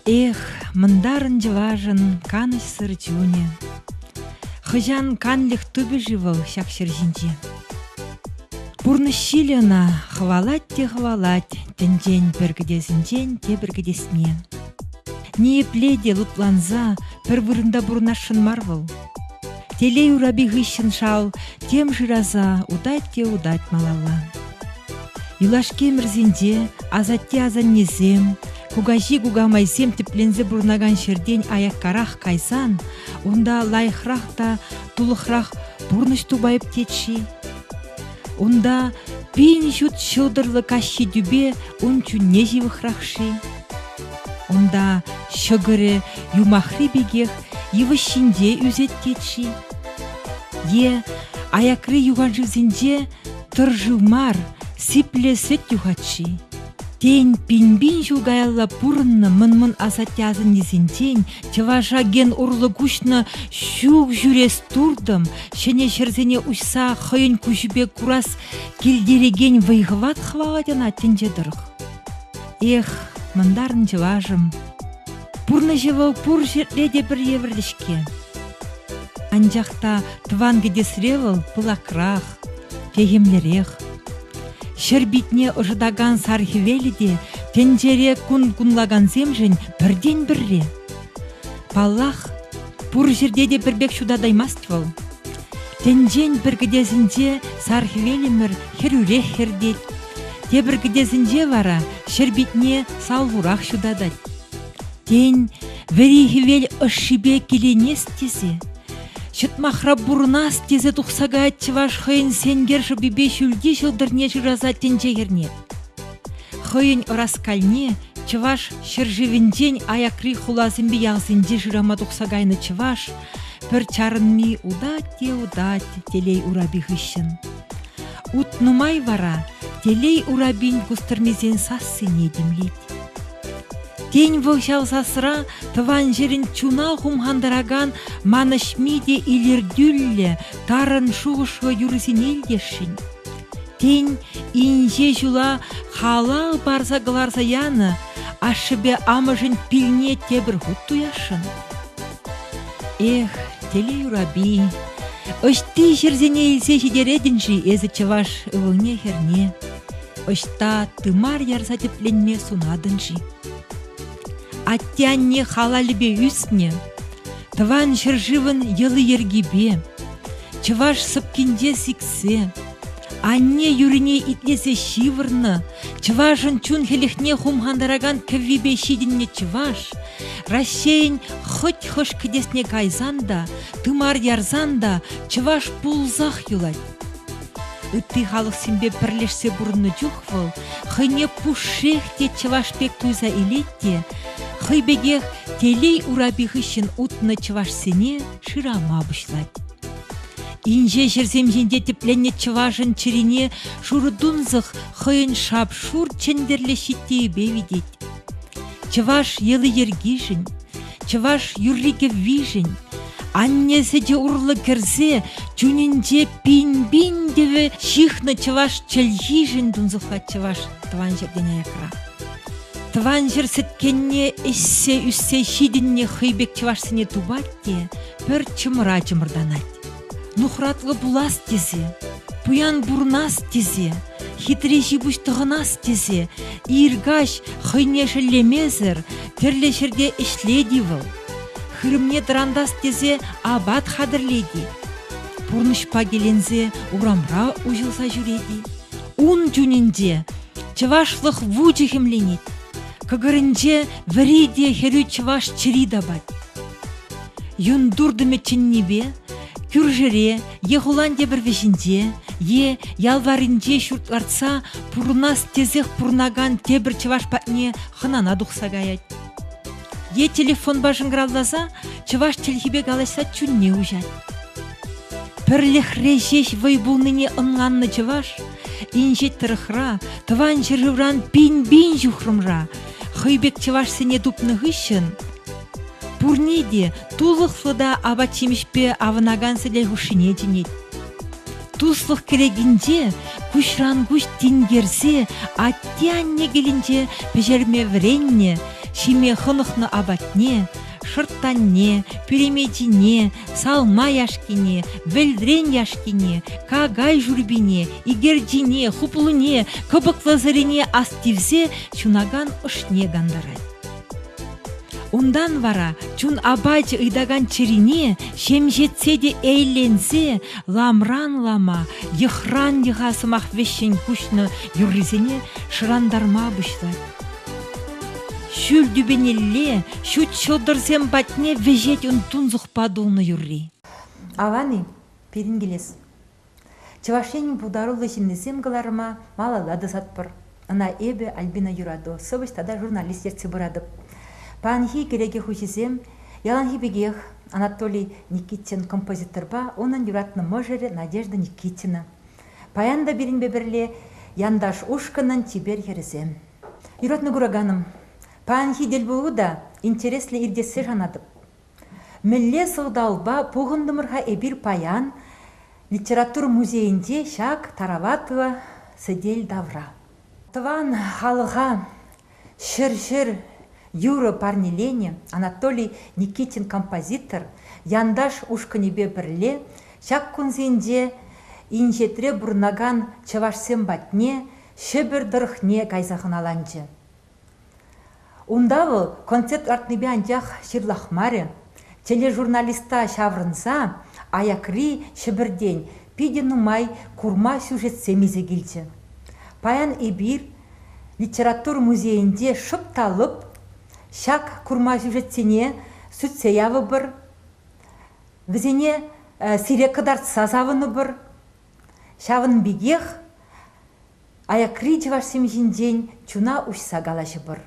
Эх, мындарын жылажын каныш сырчуне. Хыжан канлих тубы живал шак шержинже. Бурны щилена хвалать те хвалать, тенжень бергедесінжен те бергедесне. Не пледе лутланза, пір вырында бурнашын марвал. Телей ураби гыщын шал, тем жираза, удать те удать малала. Юлашке мірзінде, азатте азан незем, кугажи гугамайсем теплензе бурнаган шерден аяк карах кайсан, онда лайхрах та тулыхрах бурныш тубайып тетши. Онда пин жут шылдырлы кащи дүбе ончу не живыхрахши. Онда шыгыры юмахри бегех йывышинде үзет тетши. Аякры юган живзенде тыржылмар, сипле свет юхатши. Тень пинбин жугаялла пурынны мын-мын азатязын незентень, чыважа ген урлы гушны шуг жүрес турдым, шене шерзене ұшса хойын күжібе курас келдереген вайғыват хваладяна тенжедырық. Эх, мындарын жылажым, пурны живал пур жерледе бір еврлішке. Анжақта тван гедесревал пылакрах, фегемлерех. Шербитне ожидаган сархивелиде, тенжере кун-кунлаган земжен бірден бірре. Паллах, пур жердеде бірбек шуда даймастывал. Тенжен біргідезінде сархивелимір херюрех хердет. Те біргідезінде вара шербитне салвурах шудадать. Тен верихивел ошибе келенес тезе. Шытмахра бурнас тезе тухсага чываш хойын сенгерші бебе шүлде шылдырне жыраза тенжегерне. Хойын ораскальне чываш шыржывенден аякри хулазымбе яғзынде жырама тухсагайны чываш пір чарынми удать телей ураби хыщын. Ут нумай вара телей урабин кустырмезен сассыне демлет. Тень вăхçал сасра тыван жерін чуна хумхандараган манышмиде илердюлле тарын шуғышығы юрысенелдешін. Тень инже жула халал барса гыларса яны, ашыбе амыжын пилне тебір хут туяшын. Эх, телей ураби, ышты жерзене илсе жидередінжі езі чываш ывылне херне, ышта тымар ярса тепленме сунадынжі. Аттянне халалібе үсне, тыван шыржывын йылы ергебе, чываш сыпкенде сиксе, анне юрине итлесе шивырны, чывашын чун хелехне хумхандараган көввебе шидінне чываш, Россиян хоть хош кедесне кайзанда, тымар ярзанда, чываш пулзах юлать. Үтті халық сенбе бірлешсе бұрынны жүхвыл, хыне пушехте чываш пек туйза илетте, хыйбегех телей ураби хыщын утны чываш сене шырама бұшлать. Инже жерземженде тепленне чывашын чирине шурыдунзық хыйын шап шур чендерле шиттей бевидет. Чываш елы ергижін, чываш юрлике вижін, аннеседе урлы кірзе, чунинде пин-бин деве шихны чываш чельжижін дунзықла чываш тыван жерден аякра. Тыван жер сеткенне үссе шидінне хыйбек чывашсыне тубатте, пір чымыра чымырданать. Нухратлы булас тезе, пуян бурнас тезе, хитре жибуштығынас тезе, иргаш хыйне шыллемезір, терле жерде ішледивіл. Хырымне дырандас тезе абат хадырледи. Пурнышпа келензе урамра ужылса жүреді. Ун жүнінде чывашлық вуджы хемленет. Кыгырынже віреде херю чываш чири дабат. Юндурдыме чыннебе, күржіре, ехуланде бір вешінде, ялварынже шуртларца пурнас тезех пурнаган тебір чываш патне хынана дұқса гаят. Телефон башын гралдаса, чываш телхибе галайса чүнне ужат. Пірлехре жеш вайбулныне ынғанны чываш, инже тұрықра, тыван жырывран пин-бин жүхрымра, хыйбек чываш сене дупны ғышын. Пурнеде тулықлыда абачимішпе авынаган сіле ғышыне денет. Туслық керегінде күшран күш тингерсе, аттянне келінже пежерме вренне, шиме хынықны абатне, шырттанне, пюреметине, салма яшкине, вельдрен яшкине, кагай журбине, игердине, хуплуне, кыбыклазырине астивзе чунаган ышне гандарай. Ундан вара чун абайчы ыйдаган черине, шемжетсе де эйленсе, ламран лама, йыхран йыхасымах вещен кушны юрризене шырандарма бұшлар. Шүл дүбенелле, шут шодырсем батне вежет он тунзухпадуны юрри. Авани, перингелес. Чавашенин бударулы шиннесем галарыма малалады сатпыр. Ана эбе Альбина юрадо, сывыш тада журналистер цыбырадып. Панхи кереге хучисем, яланхи бегех Анатолий Никитин композиторба, онан юратны можере Надежда Никитина. Паянда бирин беберле, яндаш ушканан тибер хересем. Юратны гураганым. Панхи дел да интересле ирдесе жанадып. Мелле сылдалба пуғындымырға эбир паян литература музейінде шак Тараватова сыдел давра. Тыван халыға шыр-шыр Юра парнелене Анатолий Никитин композитор яндаш ушканебе бірле шак күнзенде инжетре бұрнаган чавашсем батне шыбір дырхне кайзағын аланчы. Ундавыл концерт артнебе анжақ шырлахмаре, тележурналиста шаврынса, аякри шыбірден пидену май курма сюжет семезе келчі. Паян эбир литература музейінде шыпталып, шак курма сюжетсене сүтсе явы бір, візене сирек кыдарт сазавыны бір, шавын бегех, аякри жываш семежінден чуна ұшса галашы бір.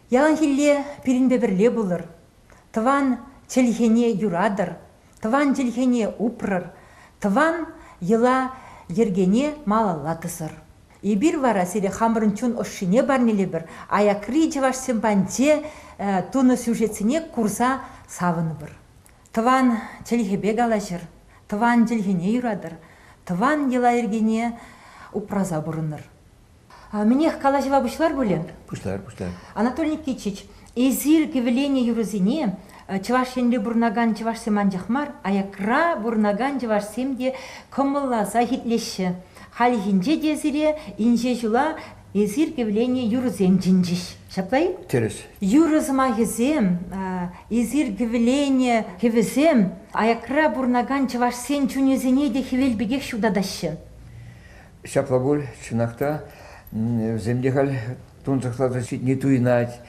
Ялан хилле пиринбе бірле бұлыр, тыван челхене юрадыр, тыван челхене упрыр, тыван йыла ергене малалатысыр. Ибир вара сире хамырын чун ошшине барнеле бір, аякри жываш сембанте туны сюжетсіне курса савыны бір. Тыван челхебе галашыр, тыван челхене юрадыр, тыван йыла ергене упраза бұрыныр. Менех калажыва бұшлар бөлі? Бұшлар. Анатолий Никитич, эзир кевелене юрызине, чывашенле бурнаган чывашсем анжахмар, аякра бурнаган чывашсемде кымылласа хитлеші. Халихинже дезире, инже жула эзир кевелене юрызем жинжиш. Шаплай? Терес. Юрызыма хезем, эзир кевелене хевезем, аякра бурнаган чывашсен чунезене де хевелбегек шудадашы. Шаплабуль, чынақта, земдехал тунцахлата не туинать,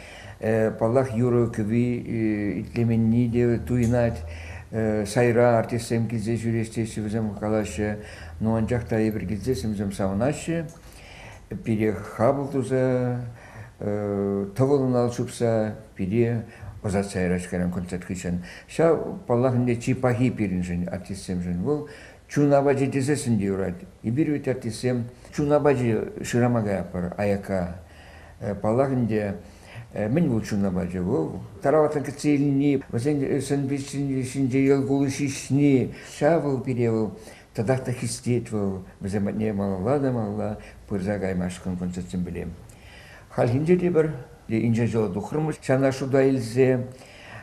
палах юру кви итлеменни де туинать, сайра артистем кизе жюристе севзем калаше, но анжахта ебер кизе семзем савнаше, пире хабл туза, тавылын алшупса, пире озат сайрашкаран концерт кишен. Ша палах не чипахи пиринжен артистем жен был, чунабаджи дезесен диурат, и бирвит артистем чунабаджи ширамага япар, аяка палахынде мен бұл чунабаджи бұл. Тараватын кцеліне, вазен сенбесінде елгулы шишне, шавыл перевыл, тадақта хистет бұл, бізематне малалада, пырзагай машқын концертсен білем. Халхинде де бір, инже жолы дұқырмыз, шана шуда елзе,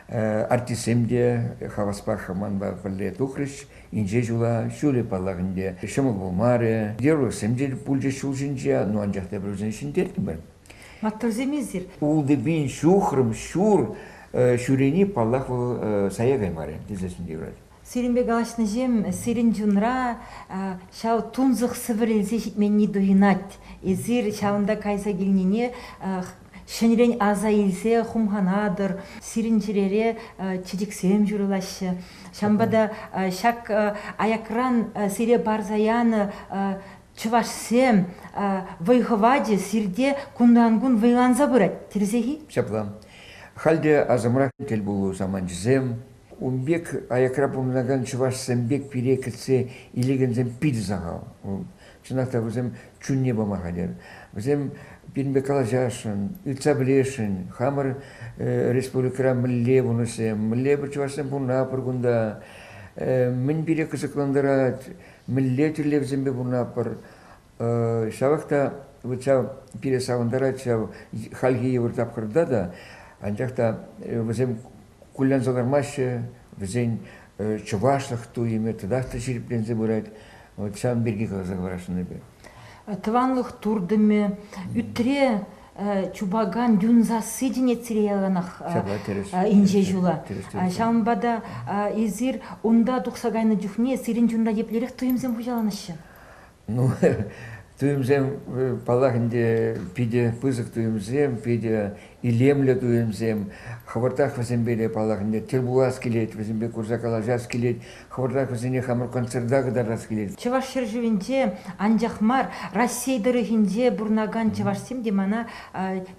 артисемде хаваспа хаман бар фалле тухрыш инже жула шуле паллагынде шымыл болмары деру семде пулже шулжинже но анжакта бір өзен шинтер бар Маттурземизир. улды бин шухрым шур шурени паллах сая гаймары дезесінде урад Сиринбе галашны жем, сирин жунра, шау тунзық сывырелзе житмен не дуинать. Эзир шауында кайса келнене шенерен аза илсе хумханадыр, сирин жирере чедиксем жүрілашы. Шамбада шак аякран сире барзаяны чывашсем вайхываде сирде кундангун вайланза бұрат. Терезехи? Шаплам. Халде азамрак тел булу заман жзем. Умбек аякрапумнаган чывашсембек пирекетсе илегензем пид загал. Чынақта өзем чунне бамахадер. Өзем пирнбек алажашын, илцаблешын, хамыр республикара милле бунысем, милле бір чывашсем буна пыргунда, мен бире кызыкландырат, милле түрлевзембе буна пыр. Шавақта вот чав пересаундара чав хальги евр тапкырда да, анжакта візем кулянзалармашы, візен чувашлық туйме, тадақта шеріплензе бұрайды, вот чав берге қалазақ барашыны бе. Тыванлық турдыме, үтре чубаган дюнзасы дене циреланах инже жула. Шамбада изир онда дұқсағайны жүхне сирин жунда еплерек туйымзен бұжаланышы. Ну, туйымзем палахынде пиде пызық туйымзем, пиде илемле туйымзем, хавартах вазембеле палахынде телбуаз келет, вазембе курзакала жаз келет, хавартах вазене хамыр концертдағы дарас келет. Чеваш шержевенде анжахмар Россия-дырыгенде бурнаган чевашсем демана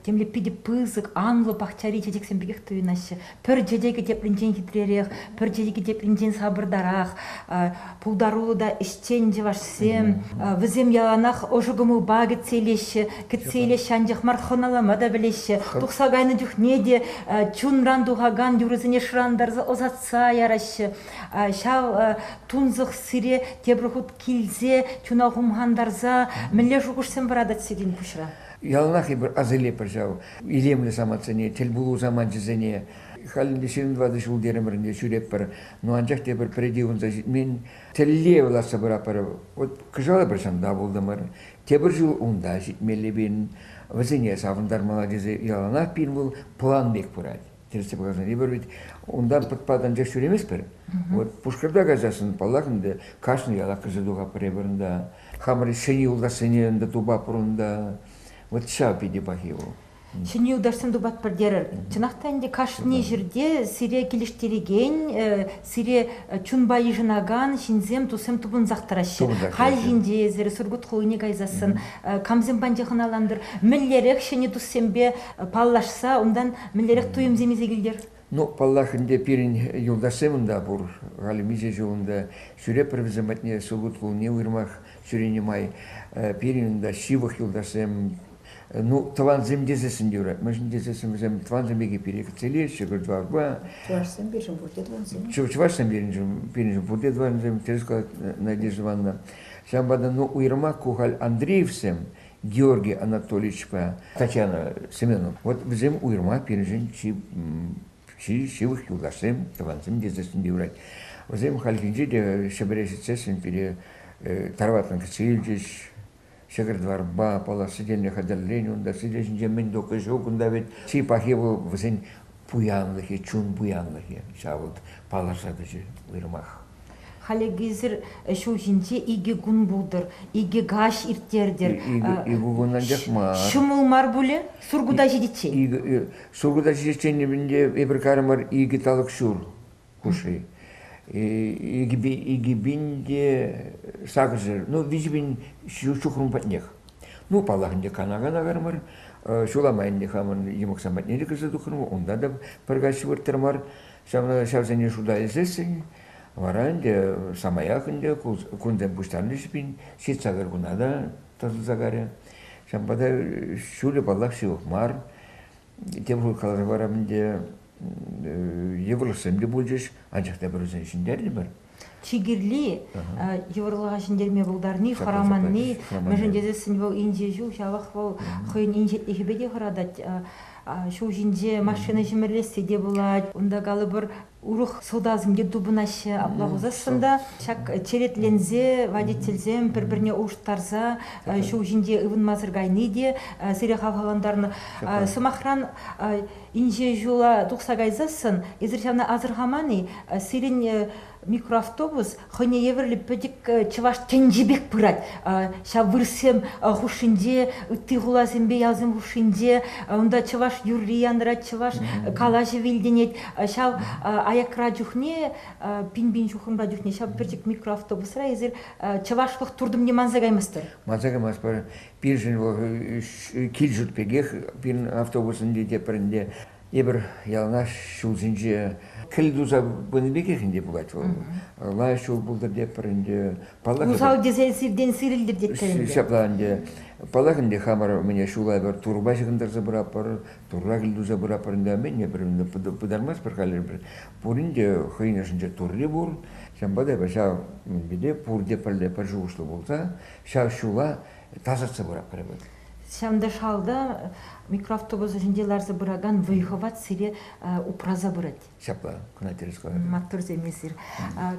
темле пиде пызық, анлы пахчари чедексен бігек туйынашы. Пір жедеге теплінжен хитререк, пір жедеге теплінжен сабырдарақ, пулдарулы да іштен чевашсем, візем яланақ ожығымыл ба кетселеші, кетселеші анжахмар хоналамада білеші, тұқсағайны жүхнеде чунран дұғаган юрызыне шырандарзы озатса ярашы. Шау тунзық сире тебрұхыт келзе, чуна ғумғандарза, мүлі жұғышсен барадат сеген күшіра. Яланақ ебір азыле бір жау, илемлі саматсыне, телбулу заман жізіне, халінде 22 жыл деремірінде жүреп бір, но анжақ те бір предеуін мен телле оласы бір апары, вот күжалы бір жанда болдымыр, тебір жыл онда жетмелі бен, візіне савындар маладезі яланақ бен бұл план бек бұрады. Терісті бұғазын ебір бет, ондан пұтпадан жақ жүремес бір. Вот пұшқырда ғазасын палақынды, қашын ялақ қызыдуға бір ебірінде, хамыры шыни ұлдасыненді туба бұрында, вот шау педе бақи ол. Шыни ұлдасын дубат бір дерір. Чынақтайынде қашыне жерде сире келіштереген, сире чунбайы жынаган, шинзем тусем тубын зақтырашы. Хал жинде, зірі сұргыт құлыне ғайзасын, камзем бандеғын аландыр. Мүллерек шыни тусембе паллашса, ондан мүллерек туйымземезе келдер. Ну, паллахынде пирин юлдасымында бұр, ғалымизе жолында, сүре пірвізіматне сұлғыт құлыне ұйырмақ сүрене май, пиринында шивық юлдасым. Ну, таван земдезесін деура. Мәжін дезесін бізем таван зембеге перек целер, шегір дварба. Чувашсен бершін бұрде дванзем. Чувашсен бершін бұрде дванзем, тересқа надежда ванна. Шамбада, ну, уйрма кухаль Андреевсем, Георгий Анатольевич па, Татьяна Семенов. Вот бізем уйрма пережін шивых юлдасем, таван земдезесін деура. Бізем халькинже де шабірешіцесін пере тарватын кцелдеш, Шегір дварба, пала сидельне хадаллень, онда сидельне мен дока жоқ, онда вет си пахеву візен пуянлығы, чун пуянлығы, шавыд палашады же ұйырмақ. Халі гезір шоу жинде иге гүн бұлдыр, иге гаш иртердер. Иге гүннан жақма. Шымыл мар бұлі, сұргуда жедетчен. Сұргуда жедетчен ебінде ебір карымар иге талық шур күші. Игибинде сагжыр, ну вижбин шухрум патнех. Ну палахынде канагана гармар, шуламайынде хамын емоксаматнеде кызы духрум, онда да пыргаши выртырмар, шавзане шуда изесін, варанде самаяхынде кунден пуштарны шипин, шитсагар гунада тазылзагаре. Шамбада шуле палах шиухмар, темху каларварамде Еврлысым деп болжеш, анжақта бір өзен ішіндерді бір. Чигирли еврлыға жіндерме болдарны, хараманны, мәжіндезесін бол инже жу, шалық бол қойын инжет ехебеде қырадат. Шоу жинде машина жемірлесі де болады. Онда қалы бір ұруқ сылдазымде дубынашы аплағызасында. Шак черетлензе, водительзем, бір-біріне ұштарза, шоу жинде ұвын мазырғайны де, сире қавғаландарны. Сымақран инже жула тұқсағайзасын, езіршавна азырғаманы, сирен микроавтобус хыне еверлі пөдік чываш тенжебек пырат. Ша вырсем хушинде, үтті ғулазымбе ялзым хушинде, онда чываш юрри яндырат, чываш калажы вилденет. Ша аякра жүхне, пин-бин жүхымра жүхне, ша пөдік микроавтобусра езір чывашлық турдымне манзагаймыстыр. Манзагаймастыр. Пир жын кил жүт пегех, пин автобусынде депірінде. Ебір ялнаш шулзінже кіл дұза бұныбекехінде бұлайты ол. Лай шул бұлдыр депірінде. Ұзал дезелсірден сирілдір деттерінде. Шапланде. Палағынде хамар мене шулай бір турба жығындарза бұрапыр, турра кіл дұза бұрапырында мен бірінде бұдармас бір қалер бір. Пұрінде қиынашынша турли бұр. Шамбада бір шау беде пұр депірлі бір жуғышлы болса, шау шула тазатса бұрапыры бұд. Сәмді шалда микроавтобус жинделарзы бұраган выйховат сире упраза бұрад. Шапла, күна терес қойыр. Маттур земесір.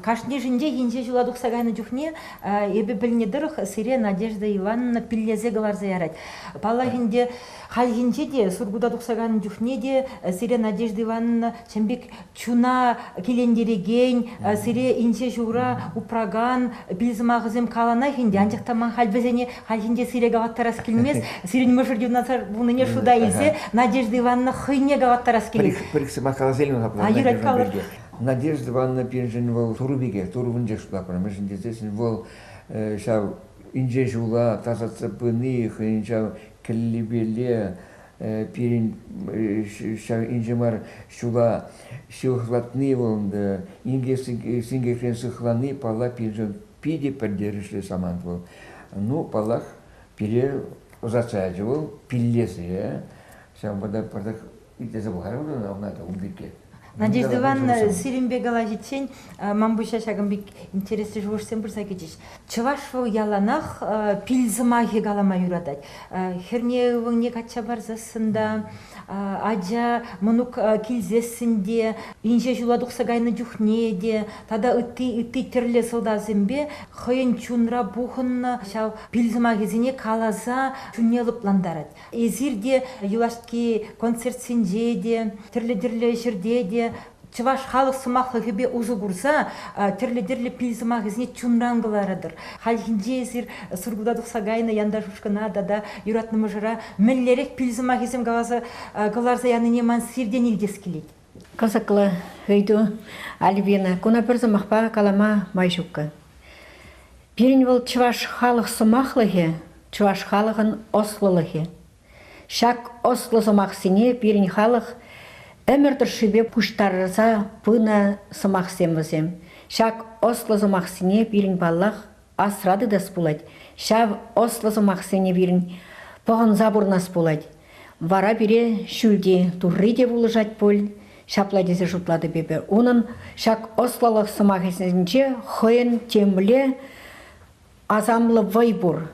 Кашне жинде енже жуладуқ сағайны жүхне, ебі білнедіріх сире Надежда Ивановна пиллезе ғыларзы ярад. Пала хинде, хал хинже де, сургудадуқ сағайны жүхне де, сире Надежда Ивановна чембек чуна келендереген, сире инже жура упраган, білзімағызым калана хинде, анжақтаман хал бізене, хал хинде сире ғаваттарас келмес, сире немешірден насар бұныне шуда елсе, Надежда Ивановна хыйне ғаваттарас келмес. Біріксі мақалазелін қапла. Надежда Ивановна пенжен бол турубиге, турубын жешула прамы жіндезесін бол шау инже жула, тазатсы пыны, хынчау кіллебеле, пирин шау инжемар шула шилхлатны болынды, инге сингехрен сыхланы, пала пенжен пиде поддержишли саман бол. Ну, палах пире озачайджы бол, пиллесі, шау бада пардақ итезі бұхары болын, ауната умбеке. Надежда Ивановна сиренбегала жетсен, мамбуша шагымбек интересі жуырсен бірса кетеш. Чывашвыл яланах пилзымахи галама юрадать. Херне өңне кача барзасында, аджа мұнук килзесінде, инже жуладуқ сағайны жүхнеде, тада үтті тірлі сылдазымбе, хойын чунра бұхынна, шау пилзымахи калаза чунелып ландарад. Эзирде юлашки концертсінде де, тірлі жерде де, Чываш халық сымақлы хебе ұзы бұрса, түрлі пилзымақ ізіне чунрангыларыдыр. Халхинде езір сұргудадық сағайны янда жушқына да юратнымы жыра мүллерек пилзымақ езім ғаларза яны неман сирден илдес келеді. Қызықлы өйді Альбина, күна бір зымақпа калама майжуққа. Бірін бұл чываш халық сымақлығы, чываш халығын ослылығы. Шак ослы зымақ сіне бірін халық Әмірдір шыбе пұштарыза пына сымақ семізем. Шак ослы зымақ сіне бірін баллақ асырады дас болады. Шав ослы зымақ сіне бірін бұғын забырнас болады. Вара біре шүлде тұрри де бұлы жат бол, шапладезе жұтлады бебе. Оның шак ослылық сымақ есінше хойын темле азамлы вай бұр.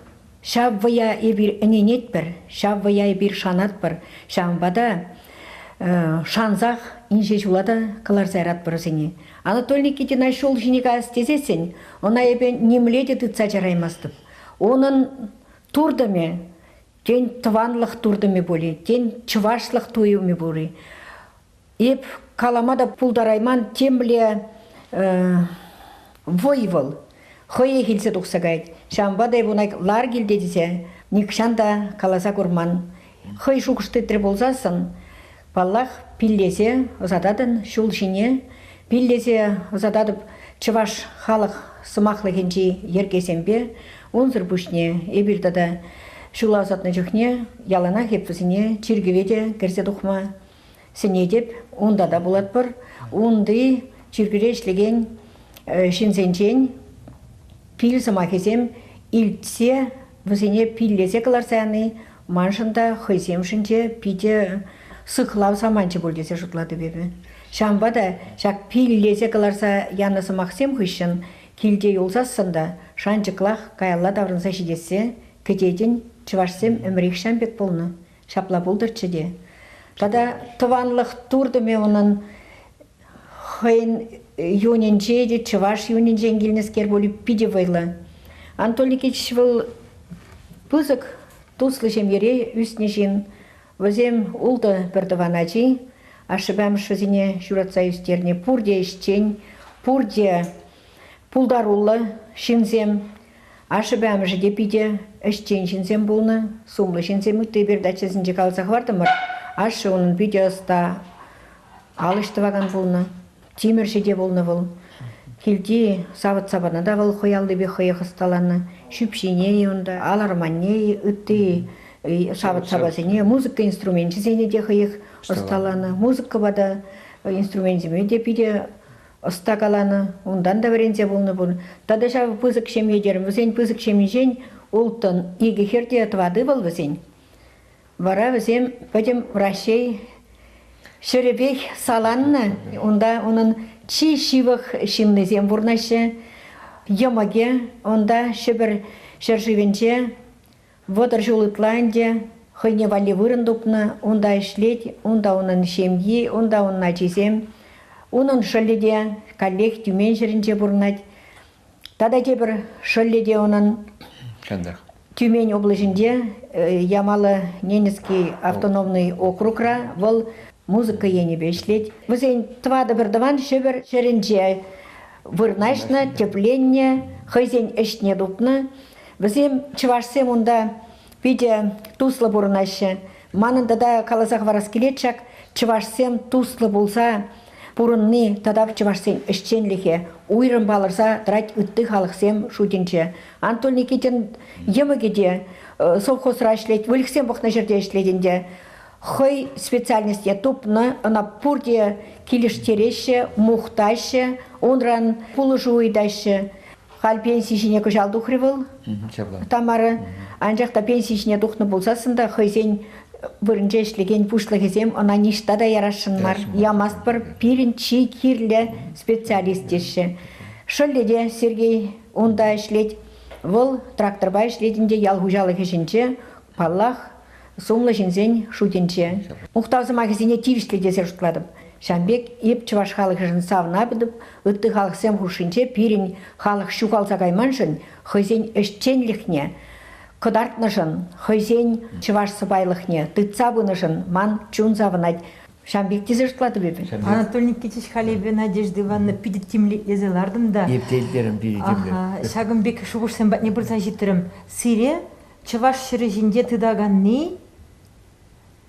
Шав вая ебір үненет бір, шав вая ебір шанат бір, шамбада шанзақ инже жулада кылар зайрат бұрызыне. Анатолий Никитин айшол жинега стезесен, она ебе немледе дыца жараймастып. Оның турдаме, ден тванлық турдаме боле, ден чывашлық туйуме боле. Еп каламада пулдарайман темле войвол, хойе хилсе тұқсагайд. Шамбада ебунай лар келде десе, никшанда каласа курман. Хой шуқышты тір болзасын, Паллах пиллесе озададын шул жине, пиллесе озададып чываш халық сымақлығынжи ергесембе, онзыр бүшне, ебірдада шула озадны жүхне, ялана хепвізіне, чиргеведе кірзе дұқма сіне деп, онда да болат бір, онды чиргере ішлеген шинзенчен, пил сымақезем, илтсе, візіне пиллесе кылар саяны, маншында хойсем шинче, пиде сықлау саманчы бол десе жұтлады бебі. Шамбада шак пиллесе кыларса янысы мақсем хүшін, келде олсасында шанчықлақ каялла даврынса шедесе, кедейден чывашсем өмірек шамбек болны, шапла болдырчы де. Тада тыванлық турдыме оның хойын юненче де чываш юненче енгелінескер болы пиде вайлы. Анатолий Никитич был пызык туслы жемере үстіне жин, Возем улды бірдіваначи, ашыбам шызіне жүратса үстеріне пурде ішчен, пурде пулдарулы шинзем, ашыбам жеде пиде ішчен шинзем болны, сумлы шинзем үтті бердачызынже қалсақ вардымыр, ашы оның пиде ұста алыштываған болны, темір жеде болны бол. Келде савыт сабанада бол қоялды бе қойы қысталаны, шүпшене онда, аларманне үтті шабыт сабасыне, музыка инструменті зене де қиық ұсталаны, музыка бада инструментіме де пиде ұстақаланы, ондан да варензе болны бұл. Тада жабы пызык шеме дерім, візен пызык шеме жен, ұлттын егі херде атвады бұл візен. Вара візен бәдім Рашей шөребек саланны, онда оның чи шивық шимнезен бұрнашы, емаге, онда шыбір шыржывенче, Водор Жулытландия, хойне вали вырындупна, онда ишлет, онда онын шемьи, онда онын ачисем, онын шөлледе коллег Тюмень жеринче бурнать. Тада тебір шөлледе онын Тюмень облажинде Ямалы Ненецкий автономный округра вол музыка енебе ишлет. Візен твады бірдіван шөбір жеринче вырнашна, тепление, хойзен ішне дупна. Візем чывашсем онда пиде туслы бурнашы. Манын тада каласақ варас келетшак, чывашсем туслы болса, бурынны тада чывашсен ішченліге, уйрын балырса, трать үтті халықсем шутинче. Антон Никитин емігеде совхозра ішлет, вөліксем бұқна жерде ішлетінде. Хой специальность тупны, она пурде килиштереше, мухтаще, онран пулыжу уйдаще. Хал пенсийшіне көжал дұқырывыл. Тамары, анжақта пенсийшіне дұқны болсасында, хойзен бірінже ішлеген пұшлығызем, она ништа да ярашынмар. Ямаст бір пирінчі кирлі специалистеші. Шөлледе Сергей онда ішлет, выл тракторба ішлетінде ялғужалы кешінче, паллах, сумлы жинзен шутенче. Мұқтаузы магазине тивішледе зершткладым. Шамбек еп чываш халық жын савна бідіп, үтті халық сем хушинче пирин халық шуқалса кайманшын, хойзен ішченлікне, кыдартнышын, хойзен чываш сыбайлықне, тытсабынышын, ман чун завынать. Шамбек тезершклады бебе. Анатолий Никитич Халебе Надежда Ивановна пидет темли езелардым да. Ептелдерім пидет темли. Шагымбек шуғышсен бәтне бірса жеттірім. Сире чываш шырыжінде тыдаганны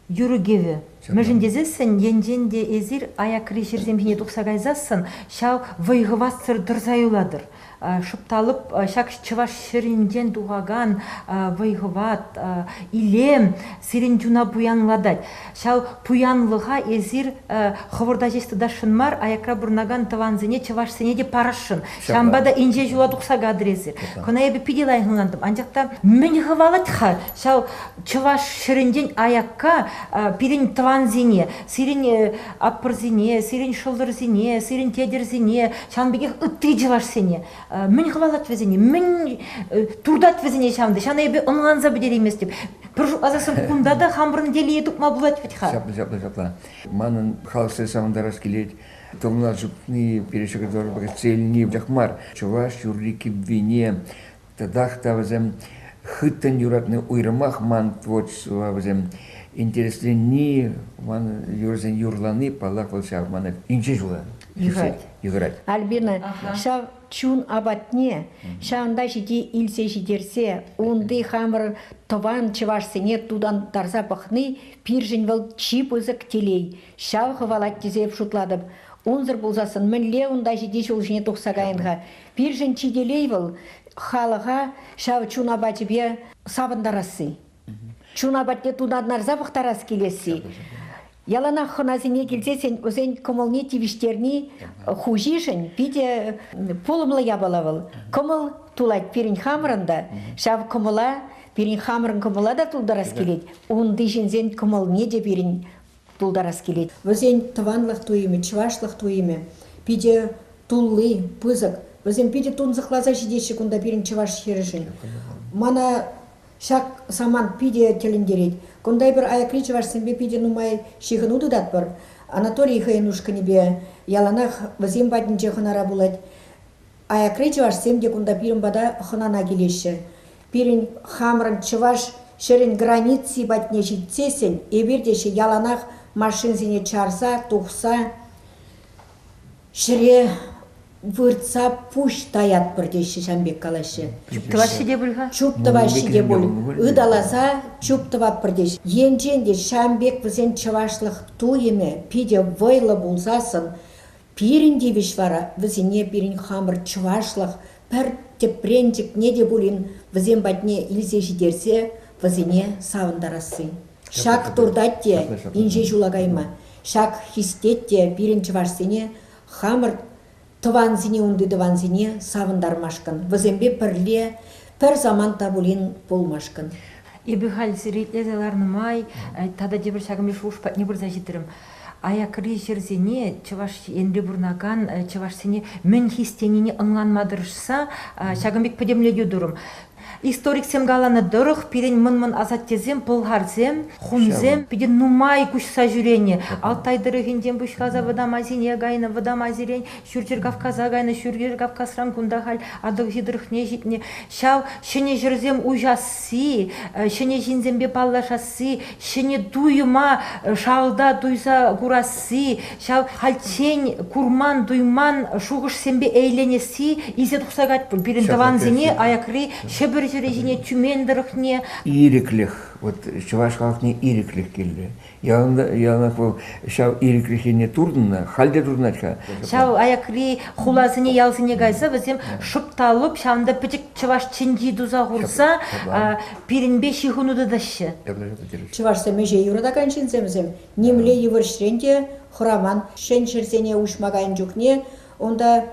юргеве. Мәжіндезесін, енженде езір аякри жерзембіне тұқсағайзасын, шау вайғывастыр дұрзайуладыр. Шыпталып, шак чываш шырынден туғаган вайғыват, илем, сирен жуна буянладад. Шау пуянлыға езір хывырда жесті дашынмар, аякра бұрнаган тыванзыне чываш сенеде парашын. Шамбада инже жула тұқсағадыр езір. Кона ебі пиделай ғыңандым. Анжақта мен ғывалатқа, шау чываш шырынден аякка пирен тыванзине, сирен аппырзине, сирен шылдырзине, сирен тедерзине, шанбеге үтті жываш сене. Мен ғывалат везене, мен турдат везене шамды, шана ебе ұнғанза бедер емес деп. Бір азасын күндада хамбырын делие тұқма бұлат ветха. Жапла. Манын халысы самындарас келет, томна жупны перешекадор бағыз целіне вдахмар. Чуваш, юрлики, вине, тадах тавазем, хыттан юратны уйрымах ман творчество вазем. Интереслени, ман юрзен юрланы, палах волшав, мана инче жула. Играть. Альбина, шав чун абатне, шавында жиде илсе жидерсе, онды хамыр тован чывашсене тудан тарза пахны, пиржин вал чип ызык телей. Шав хывалат тезеп шутладып. Онзыр болзасын, мінле онда жиде жол жіне тоқсағайынға. Пиржин чиделей вал халыға шав чун абатебе сабындарасы. Чун абатне тудан нарза вақтарас келесі. Ялана хоназине келсесен, өзен комылне тивиштерни хужишен, пиде полымлы ябалавыл. Комыл тулать пирин хамырында, шав комыла, пирин хамырын комыла да тулдарас келет. Онды жензен комылне де пирин тулдарас келет. Өзен тыванлық туйме, чывашлық туйме, пиде туллы, пызык. Өзен пиде тунзықлаза жидеші күнда пирин чываш шерішін. Мана шак саман пиде телендерет. Кундай бір аякри чывашсенбе пиде нумай шиғынуды дат бір. Анатолий Хайнушканебе яланах вазем баднинче хынара булать. Аякри чывашсемде кунда пирин бада хынана келеші. Пирин хамрын чываш шерин границы батне житсесен, эбердеші яланах машинзине чарса, тухса, шире выртса пуш таят бірдеші Шамбек калашы. Чуптывашы де бұлға? Чуптывашы де бұл. Ыдаласа чуптыват бірдеші. Енженде Шамбек візен чывашлық туйеме, пиде вайлы болсасын, пирин девиш вара, візене пирин хамыр чывашлық, пір тепренчик не де бұлин, візен батне илзе жидерсе, візене савындарасы. Шак турдатте, инже жулагайма. Шак хистетте, пирин чывашсене, хамыр тыванзине унды дыванзине савындармашкан. Візембе пірле, пір заман табулин болмашкан. Ебі хал сиретлезеларны май, тада дебір шагымбе шуышпа не бір зажитырым. Аякри жерзене, чываш енде бурнаган, чываш сене мен хистеніне ыңланмадырышса, шагымбек подемлеге дұрым. Историк сем галаны дырых, пирен мын азат тезем, пылгарзем, хунзем, пиден нумай куш сажюрение. Алтай дырыгинден бушказа водамазине гайна, водамазирен, шүрчер Кавказа гайна, шүргер Кавказран кундахаль, адық жидырықне житне. Шау, шыне жүрзем ужасы, шыне жинзембе паллашасы, шыне дуйма, шалда дуйса курасы, шау, хальчень, курман, дуйман, шуғыш сембе эйленесі, изе тұқсагат бұл. Бірін таванзине, аякри, шебір жүрезіне, түмендіріқне. Иреклих, вот чуваш халқне иреклих келді. Яғына бұл шау иреклихіне турдына, халде турдыначка. Шау аякри хулазыне ялзыне гайса, бізем шыпталып, шауында пітік чуваш чинди дуза ғурса, пирінбе шихунуды дашы. Чувашса меже юрадаган шинземзем, немле евіршренде хұраман шен шерсене ушмагайын жүкне, онда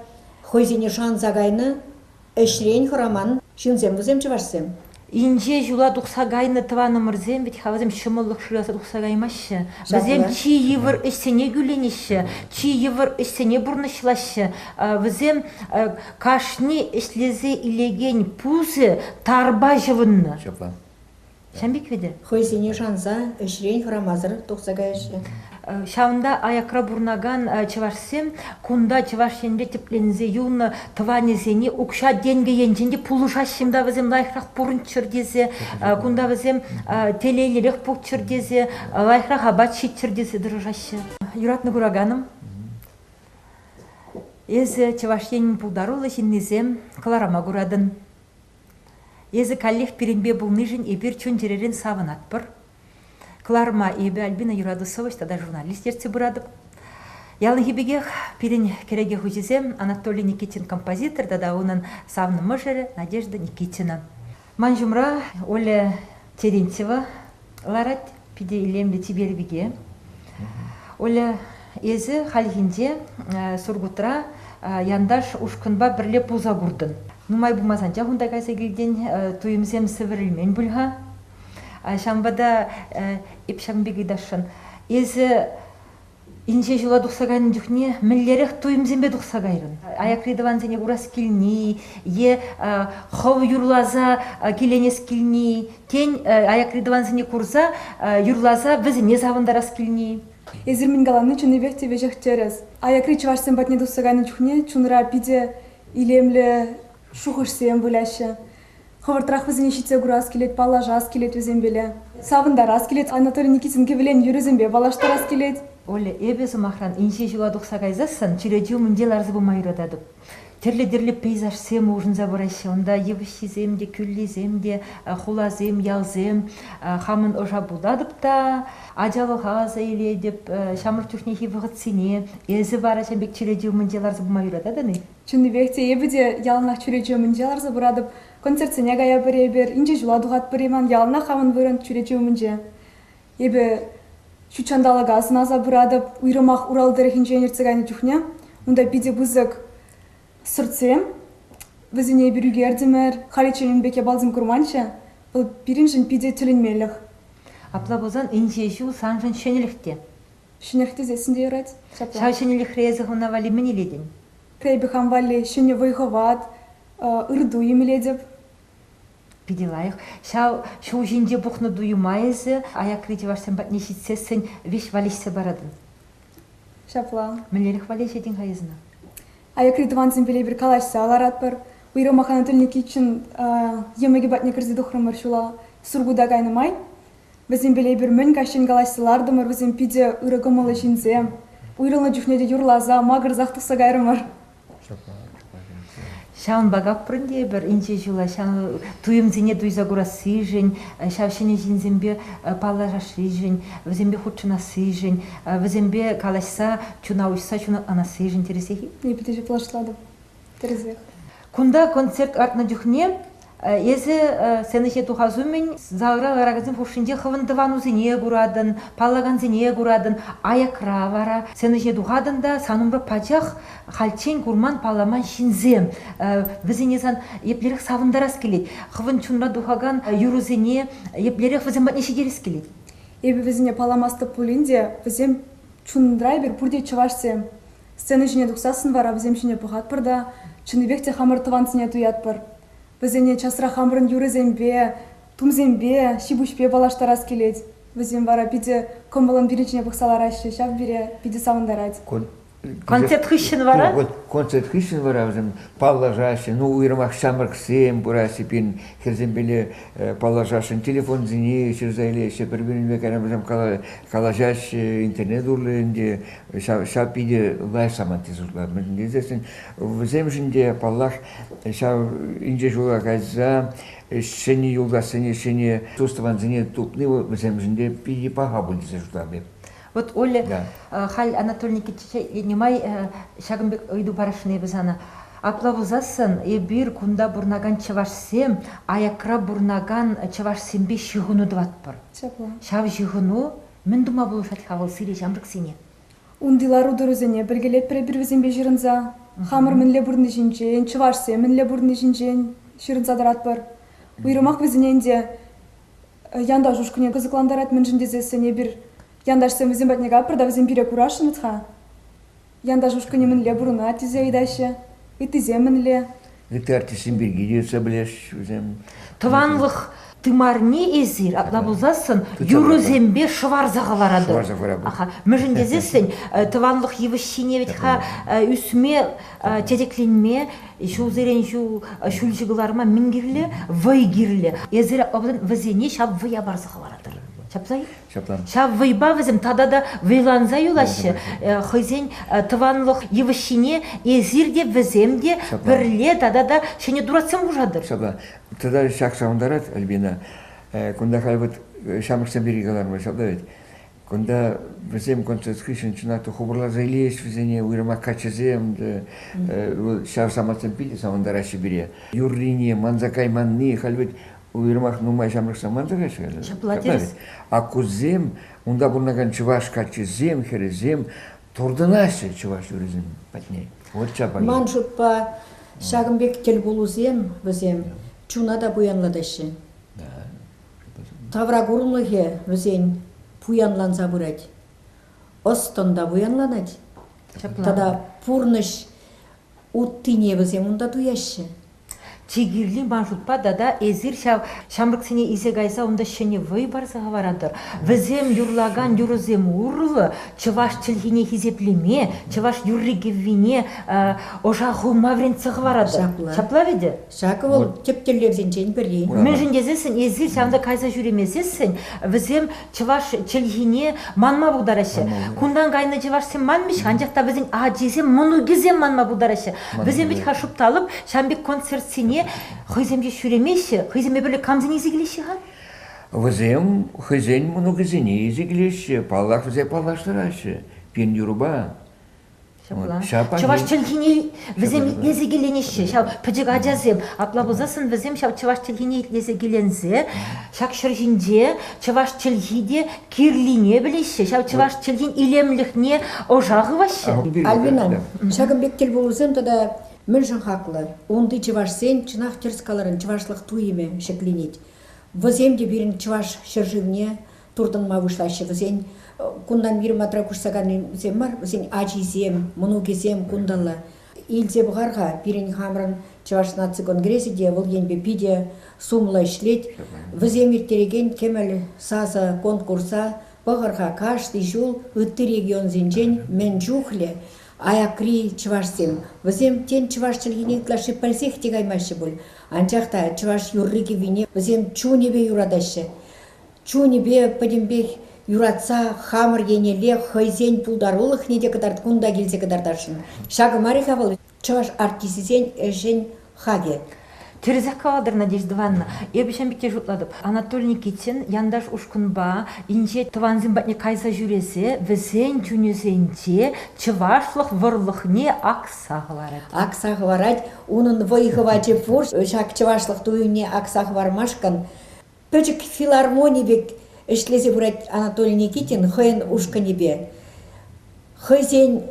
хойзене шанзагайны әшрен хұраман шинземзем чувашсем. Инже жула дұқсагайны тываны мұрзем, бет хавазем шымылық шырасы дұқсагаймашы. Бізем чи евір ішсене гүленеші, чи евір ішсене бұрнышлашы. Бізем кашни ішлезе илеген пузы тарба жывынны. Шамбек веде? Хойзене шанза әшрен хұрамазыр дұқсагайшы. Шаунда аякра бурнаган чавашсем, кунда чавашенде теплензе юны тванезене укша денге енженде пулушашимда вазем лайхрах пурнчыр дезе, кунда вазем телейлерек пукчыр дезе, лайхрах абат шитчыр дезе дырыжашы. Юратны бураганым. Езі чавашенин пулдарулы жиннезем кларама гурадын. Езі каллех перенбе булныжын эбир чун жеререн савынатпыр. Кларма ебе Альбина Юрадусова, тогда журналист ерце бурадып. Ялны хибегех пирен кереге хузизем Анатолий Никитин композитор, тогда онын савны мыжыры Надежда Никитина. Манжумра Оля Терентьева ларать пиде илемле тибербеге. Оля езі халихинде сургутра яндаш ушкынба бірле пуза бурдын. Нумай бумазанча хунда кайса келден туйымзем сывырылмен бульха. Шамбада ипшамбеги дашын. Езі инше жула дұқсағайын жүхне мүллерек туйымзембе дұқсағайрын. Аякридыван зене урас келні, е хау юрлаза келенес келні, тен аякридыван зене курса юрлаза візіне завындарас келні. Езірмін галаны чүнебек тебе жақтеріз. Аякри чывашсен батне дұқсағайын жүхне чүнра пиде илемлі шуғышсен бүләші. Хавартрақ візіне шитсе күрас келет, бала жас келет өзембеле. Савында рас келет, Анатолий Никитин кевелен юрезембе, балашта рас келет. Оле, эбезі махран, инше жула дұқсағайзасын, чүредеу мүнделарзы бұмай ұрададып. Терлі-дерлі пейзаж сем ұжын забырайшы, онда евішізем де, күллезем де, хулазем, ялзем, хамын ұжа бұдадып та, ажалы ғаза еле деп, шамыр түшнехи вғыт сене, езі бара шамбек чүредеу мүнделарзы бұмай ұрададыны? Чүнебекте ебіде ялынақ чүредеу мүнделарзы бұрадып, концертсене гая біребер, инже жула дұғат біреман, ялынақ хамын бұрын чүредеу мүнде. Ебі шүчандалы газын аза бұрадып, ұйрымақ уралдыры хинженерцігайны жүхне, онда биде бұзық сұртсем, візіне біріге әрдімер, халиченін беке балзым күрманшы, бұл біріншін биде түлінмелік. Апла бозан инжешу санжын шөнелікте. Шөнелікте зесінде ерет? Шау шөнелік резі ғына вали мінеледен? Крейбі хамвали шөне вайғават, ұрду емеледіп. Пиделайық. Шау жинде бұқны дуйымайызы, аяқ реті вашсан бәтне шитсесін веш валешсе барадын. Шапла. Мінлерік валешеден қайызына? Аяқ реті вансын біле бір калашса аларат бір. Уйрымақ Анатолий Никитин емеге бәтне кірзі дұқырымыр шула сұргуда қайнымай. Бізін біле бір мін кашын калашсылардымыр, бізін пиде ұрығымылы жинзе. Уйрылы жүхнеде юрлаза, мағыр зақтықса қайрымыр. Шаун багап прынде бір инче жула, шаун туйымзене дуйза гурасы жын, шаушене жинзембе пала жашри жын, візембе худшынасы жын, візембе калашса чуна уйса чуна анасы жын тересехи? Не пітежі плашладым. Терезех. Кунда концерт артна жүхне, езі сенеше тухазумен заура ларагазин фушинде хывындыван узине гурадын, паллаган зине гурадын, аякра вара, сенеше тухадында санумбы пачах халчен курман палламан шинзем. Візинезан еплерек савындарас келет. Хывын чунра тухаган юрузине еплерек візем батнеші керес келет. Ебі візіне паламасты пулинде, візем чундрайбер пурде чывашсе. Сцена жіне тухсасын вара, візем жіне пұхат пырда, чыныбекте хамыр тыван сіне туят пыр. Візене часыра хамырын юрызембе, тумзембе, шибушпе балаштарас келет. Візен бара пиде комбалын біріншіне бұқсалар ашы, шап бире пиде савындарад. Концерт хыщен вара? Концерт хыщен вара, взем паллажаши, ну уйрмах шамарксем, бураси пин, херзембеле паллажашин, телефон зини, шерзайле, шепербин векарам, взем калажаш, интернет урленде, шапиде лай самантизурла. Взем жинде паллах, шап инже жула каза, шени юлда шени туставан зини тупны, взем жинде пиде паха будет зажула. Вот Оля, халь Анатолий Никитич, немай шагымбек ойду барашыне біз ана. Аплавузасын, бир кунда бурнаган чавашсем, аякра бурнаган чавашсембе шигуну дватпыр. Шав шигуну, мен дума болушат хавал сире жамрык сене. Ундилар удырузене, біргелет бір-бірвізембе жирынза. Хамыр мінле бұрны жинчен, чавашсе мінле бұрны жинчен, ширынза даратпыр. Уйрымақ візіненде, янда жушкыне кызыкландарат мен жіндезесіне бір Яндаш сем візем батнега прада візем пире курашын ұтха. Яндаш ұшқыне мінле бұрына тізе үйдайшы, үтізе мінле. Үті артисін бірге деусе білеш, візем. Тыванлық тымарни езір, аплабылзасын, юрузембе шыварзаға варады. Шыварзаға варады. Мүжіндезесін, тыванлық евішіне ведь үсме тедекленме, шулзерен шулжығыларыма мінгірлі, вайгірлі. Езір аплабылзан візене шап вая барзаға варадыр. Шаплай? Шап вайба візім, тада да вайланза юлашы. Хызен тыванлық евішіне езірде віземде бірле тада да шене дурацем ұжадыр. Шапла. Тада шақ шауындарат, Альбина. Кунда қалбыт шамықсан берегаларма шапла ведь. Кунда візем концерт хышын чынаты хубырлар зайлеш візене уйрама качызем, шав саматсан пилі сауындарашы бере. Юрлине, манзакай манны, қалбыт уйрмах нумай шамрыкса манзакашы. Шаплатерес. А кузем, унда бурнаган чываш качызем, херезем, турдынашы чываш юризем патней. Вот чапай. Маншутпа шагымбек тел болузем, візем, чунада буянладашы. Тавра гурмлыге візен буянланса бурать. Остонда буянланать. Тада пурныш уттине візем унда туяшы. Чигирли маншутпа дада езір шамрык сене изе гайса онда шене вай барсаға варадыр. Візем юрлаган юрызем урлы, чываш чілхине хизеплеме, чываш юрригевине ожағу мавренцаға варадыр. Шапла веде? Шакы ол тептелерден чен бірге. Мен жіндезесін, езір шамда кайса жүремесесін, візем чываш чілхине манма бұлдарашы. Кундан гайны чываш сен манмеш, анжақта візен ажезем, мұны кезем манма бұлдарашы. Візем бет хашупталып, шамбек концерт сене хыземде шүремеші, хыземе бірлі камзын езігілеші ға? Візем, хызен мұны кезене езігілеші, паллах візе паллаштырашы, пен юруба. Чываш чілхине візем езігіленеші, шау піджік ажазем, аплабызасын візем шау чываш чілхине езігілензе, шак шыржінде чываш чілхиде кирлине білеші, шау чываш чілхин илемліхне ожағы вашы. Альбина, шагымбек тел болузем тада мен жын хақлы. Онды чывашсен чынақ терскаларын чывашлық туйеме шекленет. Віземде бірін чываш шыржывне турдың ма вышлашы візен. Кундан бір матра күшсаган візем бар, візен ажизем, мұну кезем кундалы. Илзе бұғарға бірін хамрын чываш наци конгрессиде бұл енбе пиде сумла ішлет. Візем ертереген кемел сазы конкурса бұғарға каждый жол үтті регион зенжен мен жухле. Аякри чывашсем. Візем тен чываш чылгенен клаши пальсех тегаймашы бұл. Анчақта чываш юррики вине візем чунебе юрадашы. Чунебе падембе юратса хамыр енеле хайзен пулдарулық неде кадард кунда келсе кадардашын. Шағы мариха бұл чываш артисізен әжен хаге. Терезакавадыр Надежда Ивановна, ебешен бекте жұтладып. Анатолий Никитин, яндаш ушкунба, инже тыванзин батне кайса жүресе, візен чунезенде, чывашлық вұрлықне ақсағы варад. Ақсағы варад, оның вайғывачы фур, шак чывашлық туйне ақсағы вармашкан. Пөчік филармоний бек ішлесе бұрад Анатолий Никитин, хайын ушканебе. Хайзен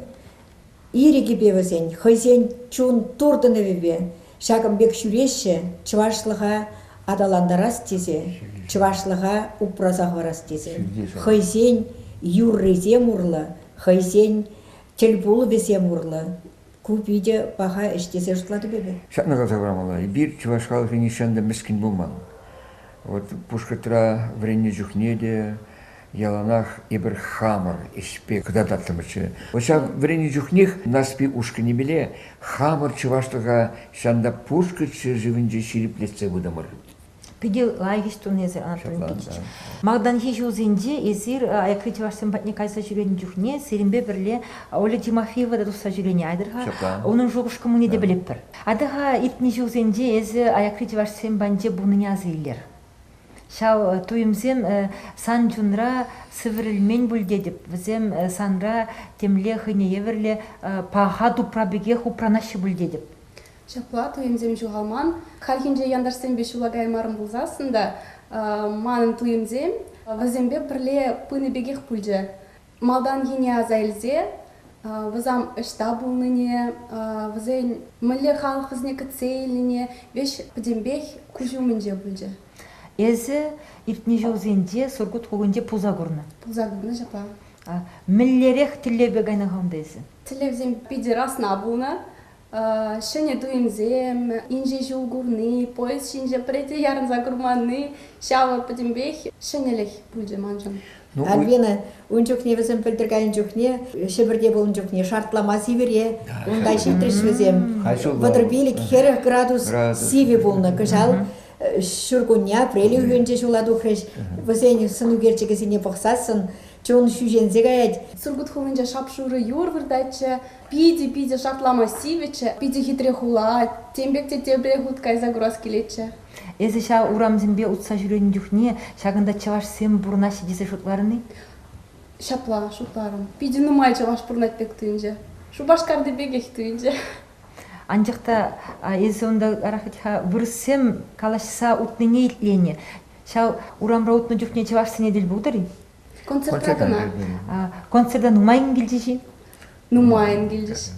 ирегебе візен, хайзен чун турдыневебе. Шагымбек шүреші чывашлыға адаландарас тезе, чывашлыға упразақ варас тезе. Хайзен юррезем урлы, хайзен телбулы везем урлы. Көп үйде баға іштесе жұтлады бебе. Шатнаға забрамала. Bir Чуваш халқы нишанда мискин болман. Вот пушкатра вренне жухнеде, яланах и бір хамар испе, когда даттымычы. Оса вренне жухних наспи ушка не беле, хамар чуваштыға шанда пушкатчы живынже шириплетсе будамыр. Пиде лайгиш тунезер Анатолий Никитич. Магдан хижу зенде эзир аякрити ваш симпатне кайса жүрен жүхне серимбе бірле Оля Тимофеева да туса жүрен айдырға оның жоғышқы мұне де біліп бір. Адыға итні жу зенде эзі аякрити ваш симпанде бұның азыйлер. Шау туйымзем сан жунра сывырылмен бүлде деп, візем санра темле хыне еверле пағаду прабегех упранашы бүлде деп. Шапла туйымзем жуғалман. Хархинже яндарсен бешулагай марым бұлзасында, манын туйымзем, візембе бірле пыны бегех бүлде. Малдан гене азайлзе, візам ішта бұлныне, візен мүлі халқызне кіцейліне, веш пыдембех күжу мүнде бүлде. Эзі иртні жаузенде сұргыт қоғынде пуза көрні. Пуза көрні жапа. Мүллерек тіллебе гайна ғамда езі. Тілевзем пиде расна бұлны, шыне туйымзем, инже жул гурны, поезд шинже прете ярын закурманы, шава пыдембех, шынелек бүлде манжын. Альбина, он жүхне візім пілдіргайын жүхне, шыбірде болын жүхне шартлама сивере, ондай шилтріш візем. Вадырбелік хері градус сиве болны, күжал, шүргуня, прелі үйенже жуладу хреш, візен сыну керчегізіне бұқсасын, чон шүжензе гаять. Сургут хулынча шапшуры юр вырдачы, пиде шартлама сивече, пиде хитре хула, тембекте тебре хуткай загроз келече. Эзі ша урамзембе ұтса жүрен жүхне, шағында чаваш сем бұрнашы десе шутларыны? Шапла, шутларым. Пиде нумай чаваш бұрнат бек түйінже. Шубашкарды бегех түйінже. Анжықта эзі онда арахатиха бұрсем калашса ұтныне итлені. Ша урамра ұтны жүхне чаваш сене дел бұдыры? Концертрадына. Концерда нумайын келдеші? Нумайын келдеш.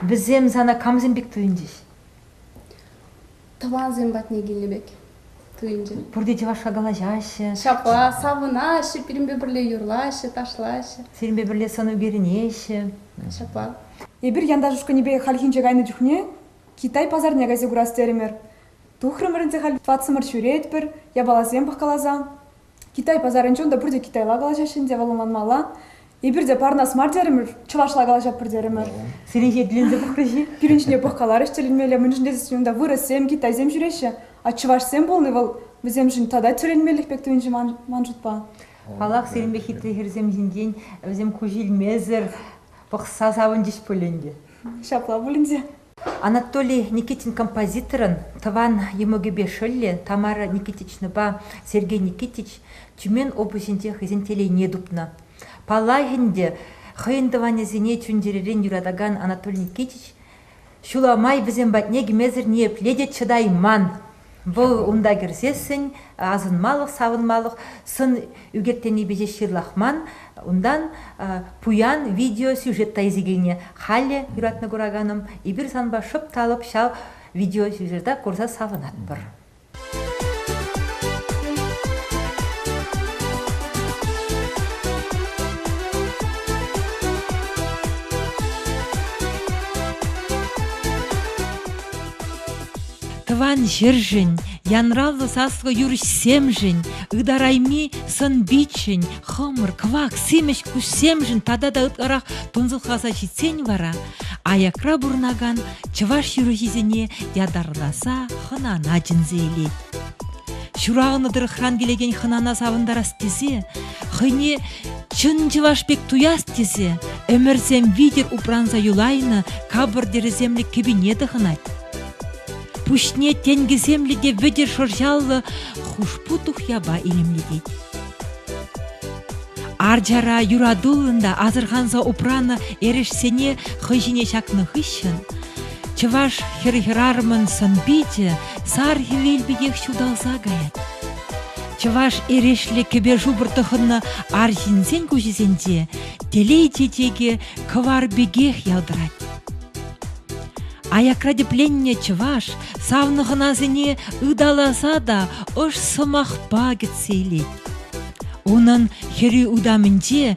Бізем зана камзембек түйіндеш? Таван зембатне келебек түйінже. Бұрде чавашқа галажашы? Шапа, савынашы, пирімбе бірле юрлашы, ташлашы. Серімбе бірле сыну берінеші? Шапа. Ебір янда жушканебе халхинче гайны жүхне, Китай пазарне газе гурас теремер. Тухрымырынзе хал 20 мыр шүрет бір, ябалазем баққалаза. Китай пазарынчон да бірде Китайла галажашын де валыманмала. Ебірде парнас мар теремер, чылашла галажап бір теремер. Серенже ділінді бұқрыжи? Пиринчне бұққалар іштелінмелі, мүнжінде зесінда вырасем, Китайзем жүреші. А чывашсем болны вал, бізем жын тада төленмелік бек түйінжі манжутпа. Палақ серімбе хитрі херзем жінден, өзем көжілмезір, бұқса савын жеш пөленде. Шапла бұлінде. Анатолий Никитин композиторын, Таван Емогебе Шөлле, Тамара Никитичны ба, Сергей Никитич, Тюмен обысінде хызентелей недупна. Палайгінде хыйындыване зене чүндеререн юрадаган Анатолий Никитич, шуламай бізен батне гемезір не пледет чыдайман. Бұл унда керсесін, азынмалық, савынмалық, сын үгеттені беже шырлахман, ундан пуян видео сюжетта изигене халле юратны кураганым, и бір санба шып талып шау видео сюжетта көрса савынат бір. Тыван жержін, янралы сасғы юрыш семжін, ыдарайми сын бичін, хымыр, квак, семеш күш семжін, тада да ыткарақ тонзылқаса житсен вара, аякра бұрнаган чываш юрыжізіне ядарласа хынана жінзейлет. Шурағын ыдыр хран келеген хынана савындарас тезе, хыне чын чывашбек туяс тезе, өмірзем видер упранза юлайны кабыр дереземлік кебинеді хынат. Пушне тенгі земледе ведер шоржалы хушпутух яба илімледет. Арджара юрадулында азырғанза упраны ерешсене хыжине шакны хыщын. Чываш хер-херармын сынбиде сар хевелбегех шудалза гаят. Чываш ерешлі кебе жубыртықыны аржинзен көжізенде телей-тетеге кывар бегех яудырат. Аякрады пленне чываш, савнығына зіне ыдаласа да ұш сымақпа кетсейлет. Оның хері удамынде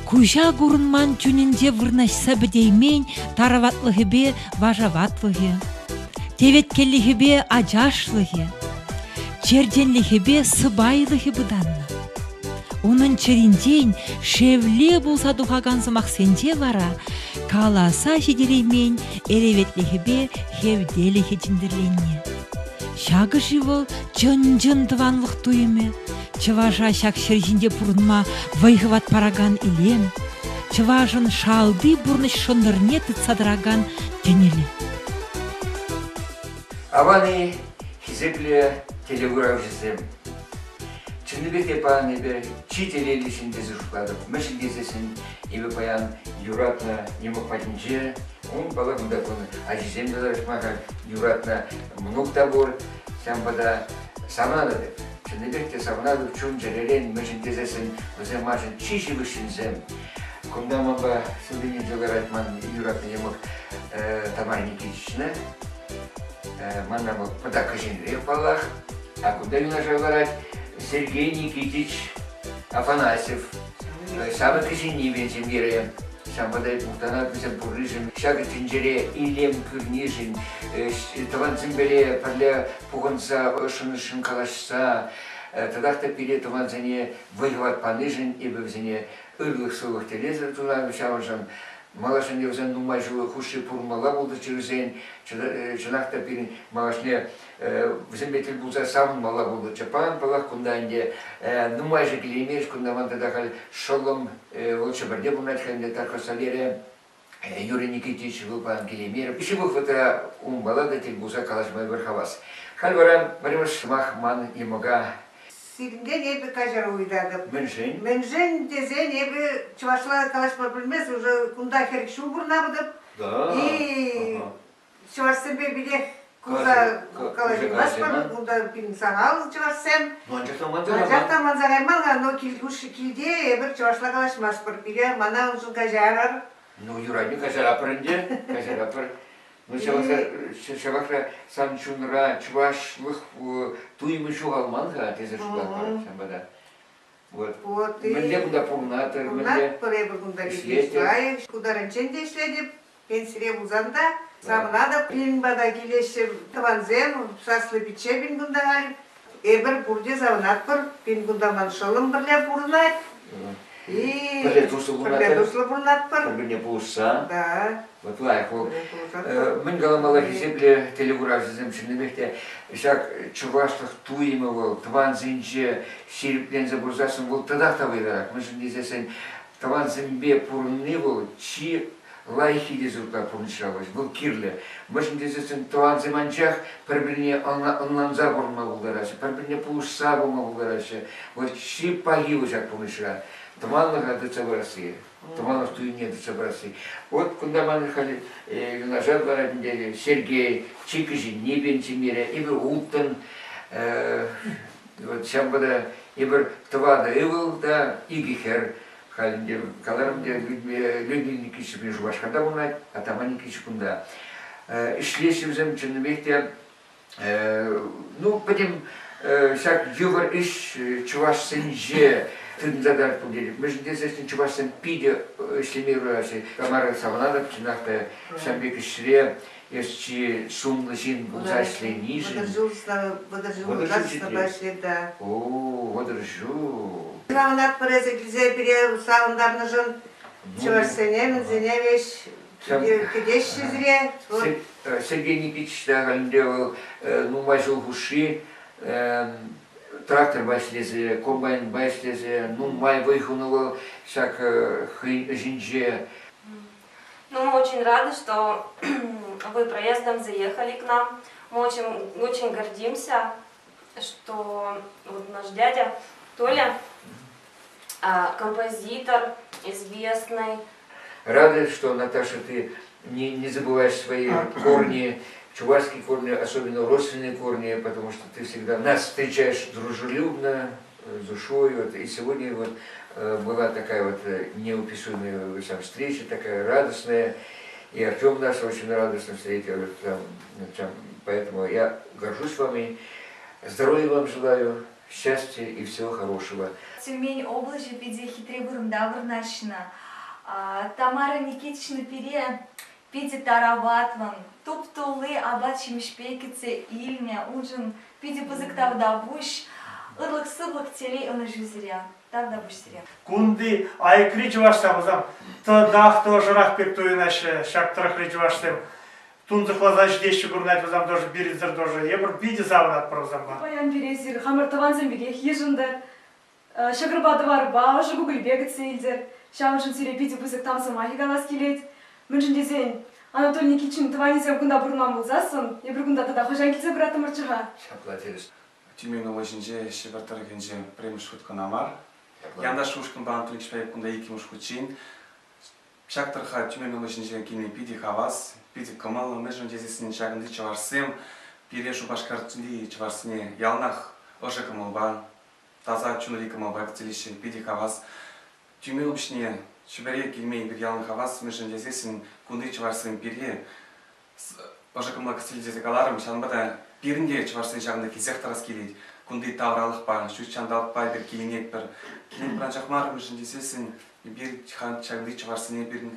Кужа гурынман чунинде вырнашса бідеймен тараватлығыбе важаватлығы. Теветкеллігібе ажашлығы. Черденлігібе сыбайлығы бұданна. Onun çerinden şevle bulsa duhagans maksence vara, kalasa şidireymen erevetlihibe hevdelihi cindirlenye. Şagı живыл cın dıvanlık duyumu, çıvaja şak şerjinde burunma vayhıvat paragan ilem, çıvajın şaldı burnu şındırne tıtsadıragан tüneli. Avani hizekle televizyon Çınlıbek yapan ebe çiğteleli şimdi zırhladım. Meşil gezesin ebe bayan yuratna yemok patince, он балагында кonu ajizem de рашмаха yuratna много табор, сам бада самнады деп. Çınlıbek de самнады чун жерелен meşil gezesin özel maçın çişi vışınzem. Kundaman ba sudini jogaratman yuratna yemok Tamar Nikitична. Манна бо подакажин репалах, а куда юнажаларать Сергей Никитич Афанасьев, самый кишини вензимире, сам подай мухтанат везем пуррижим, шага тинджере илем курнижин, таванцимбеле парля пугонца шын калашса, тадахта пиле таванцане выгват панижин, ибо взене ырлых сылых телезер тулан шаважам, Малашын евзен нумай жылы хуши пурмала болды чирзен, чынақта пирин малашне взембетел булса самын мала болды чапан палах кунданде, нумай же клеймеш кундаман тадахал шолом волча барде бунатханде тархасалере, Юрий Никитич выпан клеймер. Иши выхвата мала датель булса калашмай верхавас. Хальварам маримаш махман и мога. Сиринде небе кажар уйдадып. Менжен? Менжен дезе небе чувашла калашпар білмес, уже кунда херек шубур набыдып. Да. И чувашсембе биле куза калашпар калашпар, кунда пин саңал чувашсем. Манжақта манзағаймалға, но килде ебір чувашла калашмаспар биле, мана ұзын кажарар. Ну, юрадник кажар апырынде, кажар апыр. Ну, шавахра сам чунра чувашлых туймы шугалманга тезе шугалман самбада. Вот. Менде куда пурнатыр, менде пуребы кунда бишвай, куда ранченде ишледип, пенсире бузанда, самнада пилинбада килешим таванзем, саслы пиче бин кунда галип, эбір бурде завнатпыр, бин кунда маншылым бірле пурнат. И бірле туслы пурнатпыр. Бірле пулса. Да. Вот лайк, вот. Мен галамала хизепле телеграф зазем шинемехте, шак чувашлых туймы был, тван зинче, сирплен забурзасын был, тогда-то выдарак. Мы же дезесен тван зимбе пурны был, чи лайхи дезурка пурнышалась, был кирле. Мы же дезесен тван зиманчах, парбрине онлан забурма был дараще, парбрине пулса был дараще, вот чи пагивы жак пурнышала. Туманных до Цабраси, туманных туйне до Цабраси. Вот куда мы ехали, на жарбара неделе, Сергей, Чикижи, Небентимире, Ибр Ултон, вот Шамбада, Ибр Твада Ивл, да, Игихер, Халиндер, Каларм, Людмила Никитич, Межвашхада унать, а там Никитич кунда. Шли в Чернобехте, ну, потом, всяк ювар иш, чуваш сенже, Тын задар пуделик. Мы же дезестен чувашсен пиде шлемируяси. Камара савнада пчинахта шамбек ишре, есчи сумлы жин бузашле нижин. Водержу башле, да. О, водержу. Савнат порезе гильзе пере савндарны жын. Чувашсене, зеневеш, кедешші зре. Сергей Никитич да галіндевал, ну, мажыл гуши, трактор башлезе, комбайн башлезе, ну, май выхунул, всяк жинже. Ну, мы очень рады, что вы проездом заехали к нам. Мы очень гордимся, что вот наш дядя Толя, композитор известный. Рады, что, Наташа, ты не забываешь свои корни, чувашские корни, особенно родственные корни, потому что ты всегда нас встречаешь дружелюбно, с душой. Вот, и сегодня вот была такая вот неописуемая встреча, такая радостная. И Артем нас очень радостно встретил. Поэтому я горжусь вами, здоровья вам желаю, счастья и всего хорошего. Тюмень области пиди хитребурым давырнашина. Тамара Никитична пире пиди тараватлан. Туп-тулы абат шимишпекице ильня ужин пиди пызыктав давуш. Ырлык-сырлык телей оны жүзіря. Так да бұшсіря. Кунди айкри чывашсамызам. Тадах тоже рахпек туйнаше, шактырах речвашсем. Тунзыхлаза ждещу гурнать вазам тоже биризер тоже. Ебр биди завнат прозамба. Баян березир, хамыр таванзем беге хижиндар. Шагырбады бар баушы гугл бегет сейлдер. Шамышын сире пиди пызык тамсы махигалас келет. Міншін дезен, Анатолий Никитичн таванезем күнда бұрнам болзасын. Ебір күнда тада хожан келсе біраты мұрчыға. Шаплателес. Тюмень области шебертар генже премшут канамар. Янда шушкан бан принципе кунда iki мушкучин. Шактарха Тюмень области кини пиди хавас, пиди камал, межен дезесин шагнды чаварсем, пирешу башкартли чаварсне ялнах оше камалба, таза чунли камалба целище пиди хавас. Тюмень области шебере килмей бир ялнах хавас, межен дезесин кунды чаварсем пире. Оше камал кстиль каларым шанбада пиринде чаварсын шагнды кисех тарас келет. Кунды тавралық бар, шуш чандалық бар, бір келінет бір. Келін пранчақмар мүшін десесін, бір хан чагды чаварсыне бір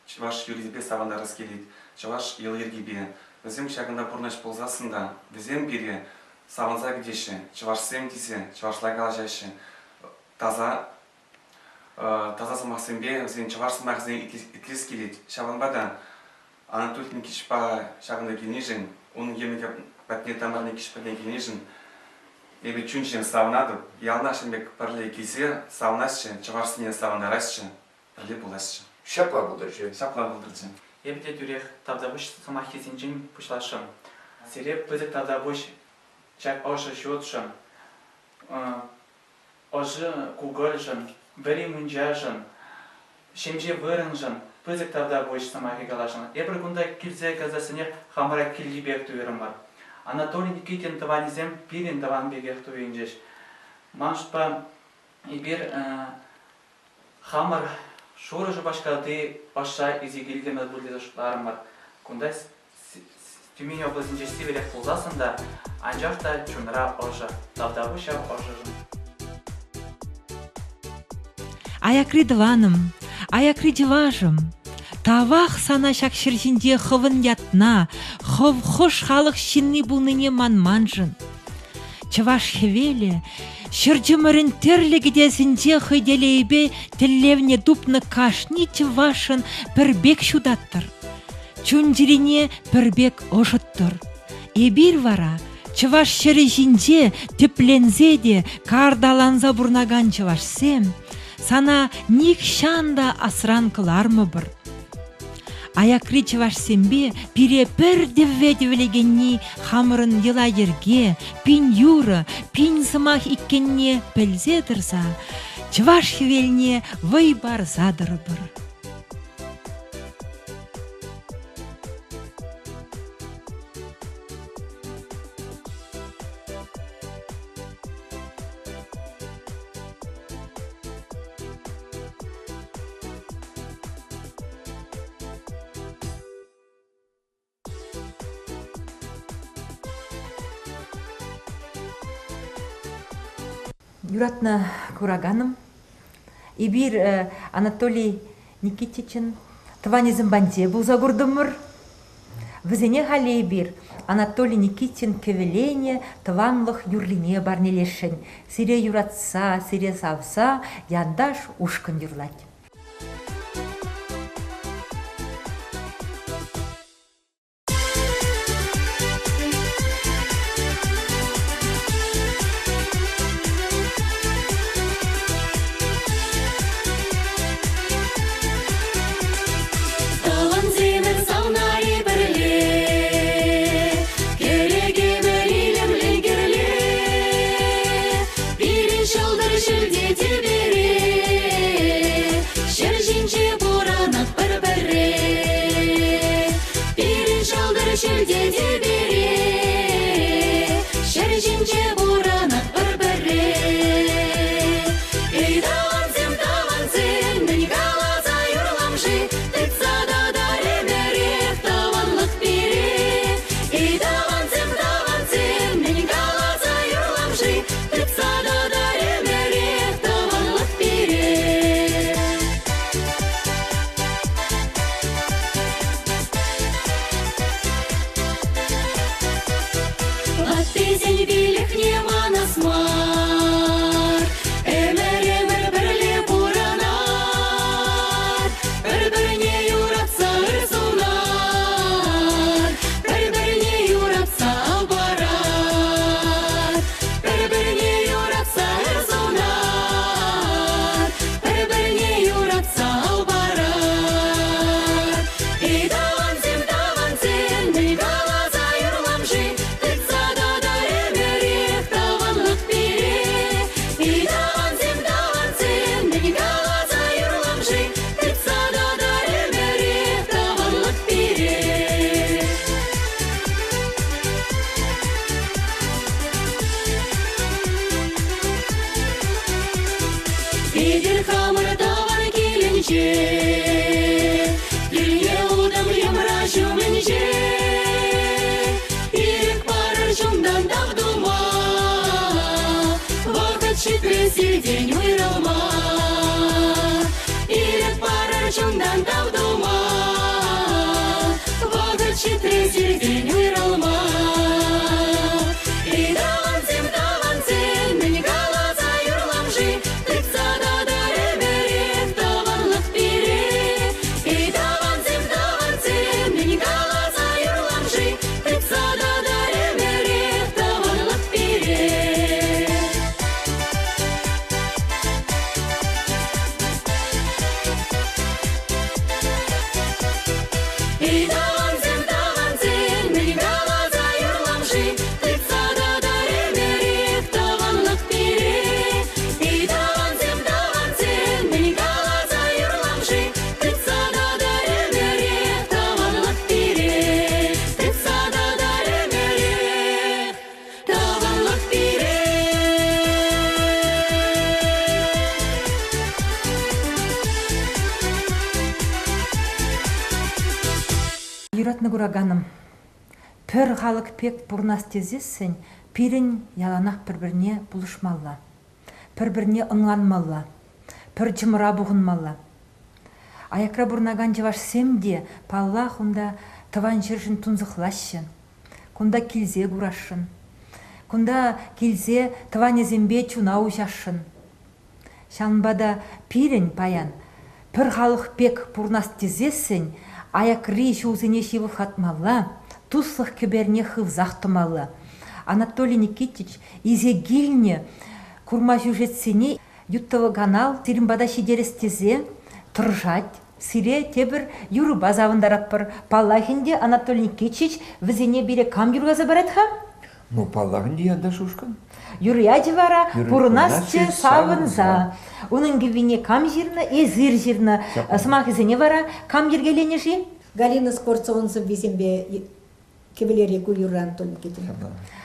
чаваш юридепе савандарыз келет. Чаваш ел ергебе. Бізім шагында бұрнаш болзасында, бізім бере саванза гдеші, чаварсым десе, чавашлай қалажайшы. Таза самақсымбе, бізім чаварсымақсыне итлес келет. Шаванбада Анатолий Никитич па шагында келнежін, оның емеге бәтне тамарны кишпәден келнежін, Ебе чунчен савнадып, ялнашынбек парле кисе, савнасчы, чаварсыне савандарасчы, парле буласчы. Шапла бұлдырчы. Шапла бұлдырчы. Ебде дүрех тавдабыш самахизинжин пушлашым. Сереп пызык тавдабыш чак ошы шотшым. Ожы кугольжын, бери мунжажын, шемже вырынжын, пызык тавдабыш самахигалашын. Ебір күнда килзе казасыне хамара килгибек туерім бар. Анатолий Никитин таванизем пирин таван бегех туенжеш. Маншпа ибир хамар шорыжы башкалды баша изигилгемед булдышларым бар. Кунда Тюмень областинче северек пулзасында анжақта чунра ожа, тавдабыша ожыжын. Аякри дываным, аякри диважым. Тавах сана шакшыржинде хывын ятна, хов хош халық шинни буныне манманжын. Чаваш хевеле, шыржымырын терлегідесінде хыделейбе тіллевне дупны кашни чавашын пірбек шудаттыр. Чунжирине пірбек ожыттыр. Эбир вара, чаваш шыржинде тіплензе де кардаланза бурнаган чавашсем, сана ник шанда асран кылармы бір. Аякри чавашсембе пире пір девведевлегенни хамырын йыла ерге, пин юры, пин сымах иккенне пілзе дырза, чаваш хевелне вай барзадыр бір. Юратна кураганым. Ибир Анатолий Никитичн тванизм банде был загурдымыр. Візене хале бир Анатолий Никитин кевелене тванлых юрлине барнелешін. Сире юратса, сире савса, яндаш ушкын юрлать. тезень вилих не манасмар. Эмер бірле буранар, бір-біріне юратса ырзунар, бір-біріне юратса албарар, бір-біріне юратса ырзунар, бір-біріне юратса албарар. Ей даванзем, дай галаза юрламжи, тыца да эмерек таванлық бере. Ей даванзем, дай галаза юрламжи, тыца да эмерек таванлық бере. Едер хамыр таван келінже, елге удым емра жүмінже. Ирек барыр жұмдан дағдума, вақыт жетпес елден ойралма. Ирек барыр жұмдан дағдума, вақыт жетпес елден ойралма. Ей даванзем, мені галаза юрламжи, тыца да эмерек таванлық бере. Ей даванзем, мені галаза юрламжи, тыца да эмерек таванлық бере. Ей даванзем, мені галаза юрламжи, тыца да эмерек таванлық бере. Ей даванзем, мені галаза юрламжи, тыца да эмерек таванлық бере. Тыца да эмерек таванлық бере. Юратны гураганым, пір халық пек бұрнас тезесін, пирін яланақ бір-біріне бұлышмалла, бір-біріне ыңланмалла, пір жымыра бұғынмалла. Аякра бұрнаган жеваш семде, палла құнда тыван жершін тұнзықлашшын, құнда келзе гурашшын, құнда келзе тыван езембе чунау жашшын. Шанбада пирін паян, пір халық пек бұрнас тезесін, аякри шоузыне шивы хатмалла, туслых кеберне хывзахтымалла. Анатолий Никитич изе гильне курма сюжетсене юттывы канал тиримбада шидерестезе тұржать, сире тебір юры базавындарап бір паллахинде Анатолий Никитич візене бере кам юргазы баратха? Ну, паллахинде янда шушкан. Юрияди вара пурнасче савынза. Оның гивине кам жирна, зир жирна. Смах изене вара кам ергелене жи? Галина Скворцовынсы везембе кебелере гулюры Антон Никитин.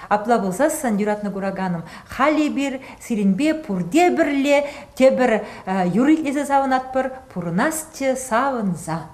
Апла болса сан юратны гураганым. Хали бир, сиринбе, пурде бірле, тебір юритлезе савынат бір, пурнасче савынза.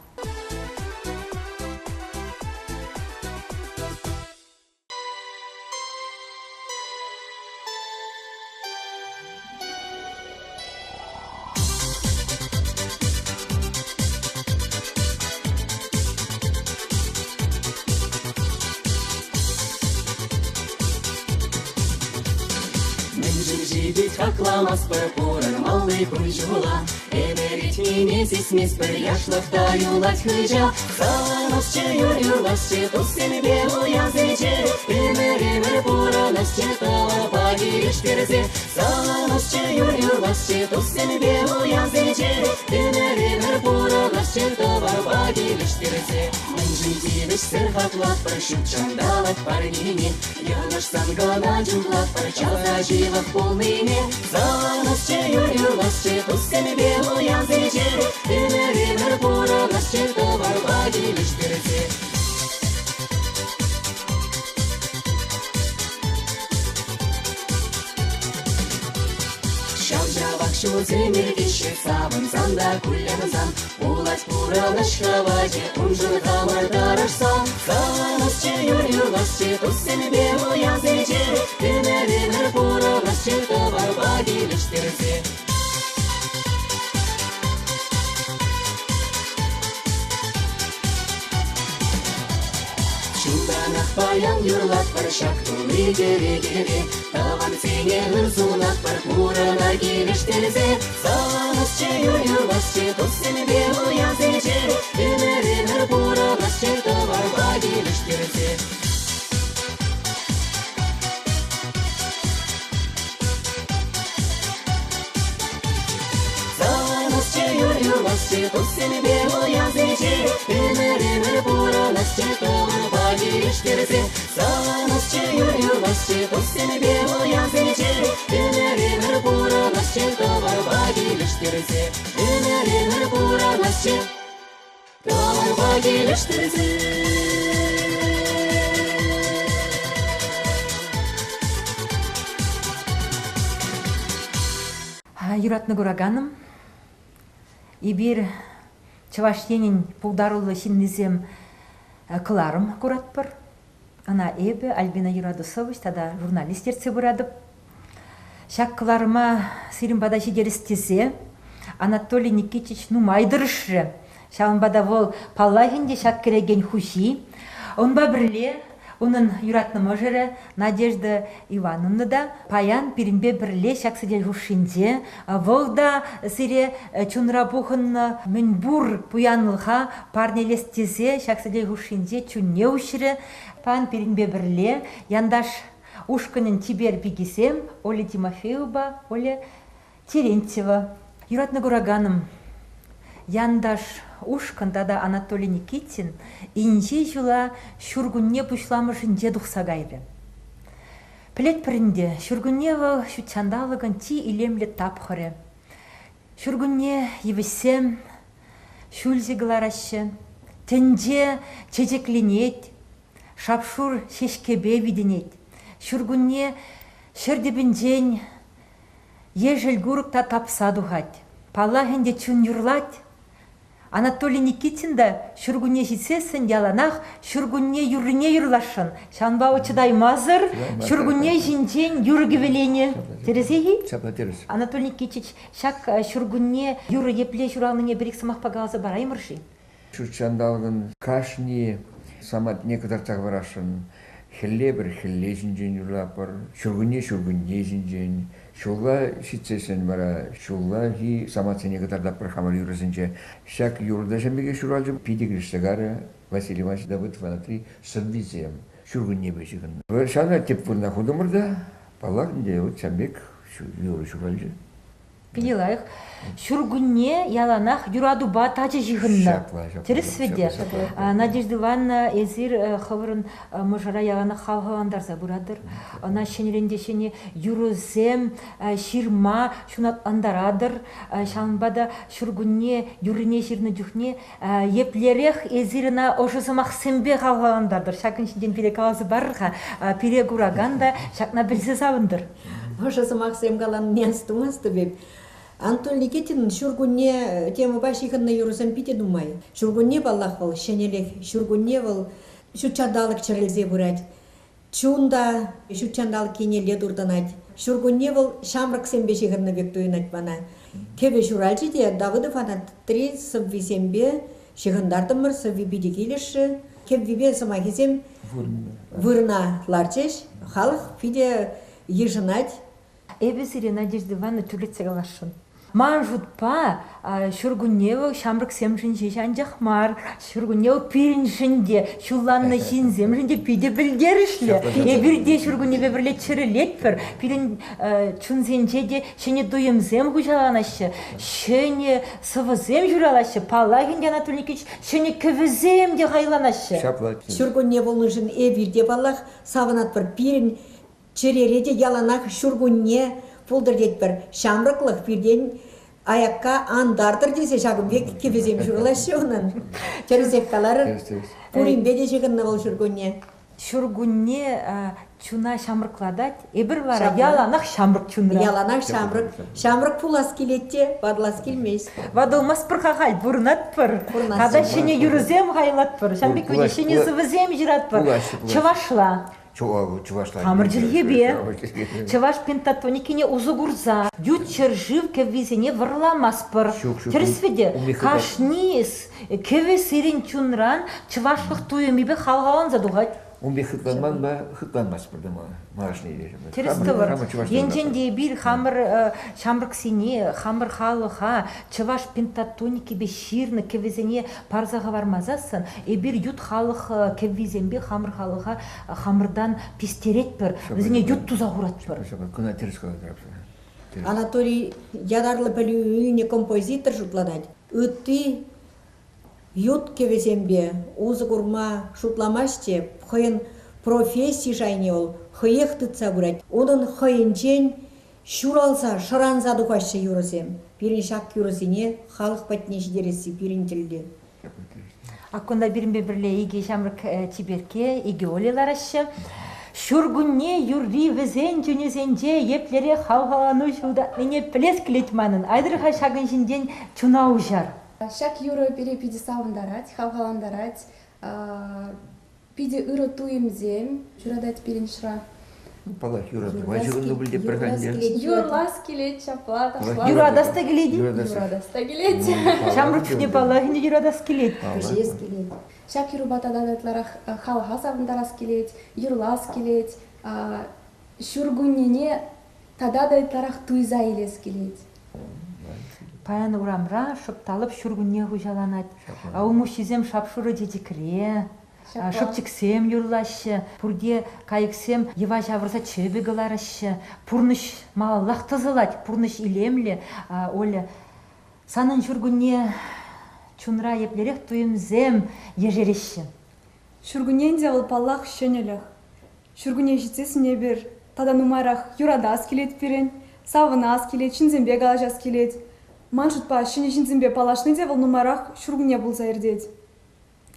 Какламас бір пурын малый күнжула, эмерит мене сесмес бір яшлықта юлать хыжа. Саланасче юрюласче туссенбе уязыче, эмер пуранасче тала пагириш терзе. Саланасче юрюласче туссенбе уязыче, эмер пуранасче тала пагириш терзе. Мынжын сыр хатлат бір шутчандалат паргине, янашсан гана жуглат бір чалда живах полныне. Саланасче юрюласче туссенбе уязыче, эмер пуранасче тала пагириш терзе. Шалжавак шуземер кеше савынсан да кулянсан, улать пуранашка важе унжын хамар дарышсан. Саланасче юрюласче туссенбе уязыче, эмер пуранасче тала пагириш терзе. Шулданақ баян юрлат бір шақ тұлы кере-кере. Таван сене үрсунақ бір пұрына келіштерзе. Сағанысчы юр-юрласчы тосын бе оязече. Өмір пұрынасчы таварға келіштерзе. Тосын бе оязече. Өмір пұрынасчы таварға келіштерзе. Сағанысчы юр-юрласчы тосын бе оязече. Өмір пұрынасчы таварға келіштерзе. Өмір пұрынасчы таварға келіштерзе. Юратны Гураганым, ибир Чавашенин пулдарулы шиннизем кыларым куратпыр. Ана эбе Альбина Юрадусович, тада журналистерце бурадып. Шак кыларыма сиримбада жидерістесе, Анатолий Никитич нумайдырышы. Шағынбада вол паллагинде шак кереген хуши. Онба бірле, onun юратны можере Надежда Ивановна да паян пиринбе бірле шак сидел хушинде. Вол да сире чунрабухын мінбур пуянылға парнелестезе шак сидел хушинде чунне ушире. Паян пиринбе бірле яндаш ушканын тибер бигесем Оля Тимофеева, Оля Терентьева. Юратны Гураганым, яндаш ушкан тада Анатолий Никитин инже жула шургунне пушламышын дедухса гайды. Плет пірінде шургуннева шучандалыгын ти илемле тапхыры. Шургунне евесем шульзе гларашы, тенде чечекленет, шапшур шешкебе виденет. Шургунне шердебінден ежел гурукта тапсадухать. Паллахенде чун юрлать. Анатолий Никитин да шургунне житсесін яланақ шургунне юрыне юрлашын. Шанба очыдай мазыр, шургунне жинчен юргевелене. Терезеги? Анатолий Никитич, шак шургунне юры епле журалныне берек самақ пагалазы бараймырши. Шурчандалгын кашни самат некодар тағварашын. Хелле бір хелле жинчен юрлапыр, шургунне жинчен. Шулла шитсесен бара, шулла хи саматсене катарда прохамар юрысынче. Шак юрда жембеге шуралжы пидегриштагары Василий Иванович Давыдов Анатолий садвизем. Шургунне бешігін. Шана теппурна худымырда, палағынде вот жембек юры шуралжы. Поняла их. Шургунне яланах юраду батачы жиғынна. Терес сведе. Надежда Ивановна езір хавырын мұжара яланах халғаландарса бұрадыр. Она шенерендешене юрызем, ширма шунат андарадыр. Шанбада шургунне юрыне жирны жүхне еплерех езіріна ошысымақ сэмбе халғаландардыр. Шакын шенден перекалазы барырға пере Гураганда шакна білсе савынdır. Ошысымақ сэмгалан менстумасты беп. Антон Никитин шургунне тема башиханна юрусам пите думай. Шургунне баллах был шенелек, шургунне был шучандалык чарелзе бурать. Чунда шучандалык кине ледурданать. Шургунне был шамрак сембешиханна вектуинать бана. Кебе шуральчи де Давыдов ана 3 сабвисембе шихандардымыр сабвибиде келеші. Кебвибе самахизем вырна ларчеш. Халық фиде ежинать. Эбесире Надежда Ивановна тюлецегалашын. Ман жутпа шургуннева шамрак семжин жешанжах мар, шургуннева пириншинде, шулланна шинземжинде пиде білдерішлі. Эбірде шургуннева бірле чырылетпір, пирин чунзенчеде шене дуемзем гужаланашы, шене сывызем журалашы, Паллагинде Анатолий Никитич шене көвізем де ғайланашы. Шургуннева нужын эбірде баллах савынатпыр пирин черереде яланақ шургунне пулдырдет бір шамрықлық бірден аяққа андардыр десе шағым бек кебезем жүрілашы онын. Черезеккалары пуримбеде жығынны бол шургунне. Шургунне чуна шамрықладать, эбір бара яланақ шамрық чунра. Яланақ шамрық. Шамрық пулас келетте, бадлас келмейс. Вадылмас бір қағал бұрынат бір. Қада шене юрізем ғайлат бір. Шамбек өде шене зывызем жират бір. Чывашла. Хамыр жилебе. Чаваш пентатоникине узугурза. Ют чержив кевизине варламаспыр. Терсведе кашнис кеве сирин чунран чавашлык туемибе халгалан задугать. Хытланман ба хытланмас бирдема машни дешем. Терстовар. Енженде бир хамыр шамрыксине хамыр халыха чаваш пентатоники бе ширны кевизине парзага вармазасын. Бир ют халых кевизенбе хамыр халыха хамырдан пистеретпер. Bizine ют тузагуратпер. Кына терскага тарапса. Анатолий ядарлы пелюйне композитор шутладать. Үтти ют кевезембе узы курма шутламаште хыйын профессий жайне ол хыйых тытса бурать. Онын хыйынчен шуралса шыранза духашы юрысем. Пирин шак юрысыне халық патнеш дересі пирин тілде. Акконда биринбе бирле иге шамрык чиберке иге олеларашы. Шургунне юрри везен жөнезенже еплере халгалану шуда мене плес клетманын. Айдырха шагын жинден чуна ужар. Шак юры пере пиде савындарать, халгаландарать, пиде ыры туемзем, журадать переншра. Палах юра, вajығын нөбілдеп бір қанде. Юрлас келет, шапла, ташла. Юрадаста келеді? Юрадаста келет. Шамрыкшне палахыне юрадас келет. Кешес келет. Шак юры батададатларах халға савындарас келет, юрлас келет, шургуннене тададайтларах туйза елес келет. Паян урамра шыпталып шургунне хужаланат. Аумушизем шапшуры дедикре. Шыпчиксем юрлашы, пурде кайыксем ева жавырса чебе гыларашы, пурныш малаллах тызылать, пурныш илемле, оля санын шургунне чунра еплерех туемзем ежереші. Шургунен де ол паллах шөнеліх. Шургуне жетесіне бір, тада нумарах юрадас келет перен, савынас келет, шинзембе галажас келет. Маншытпа шыне шинзембе палашны де ол нумарах шургуне болса ердет.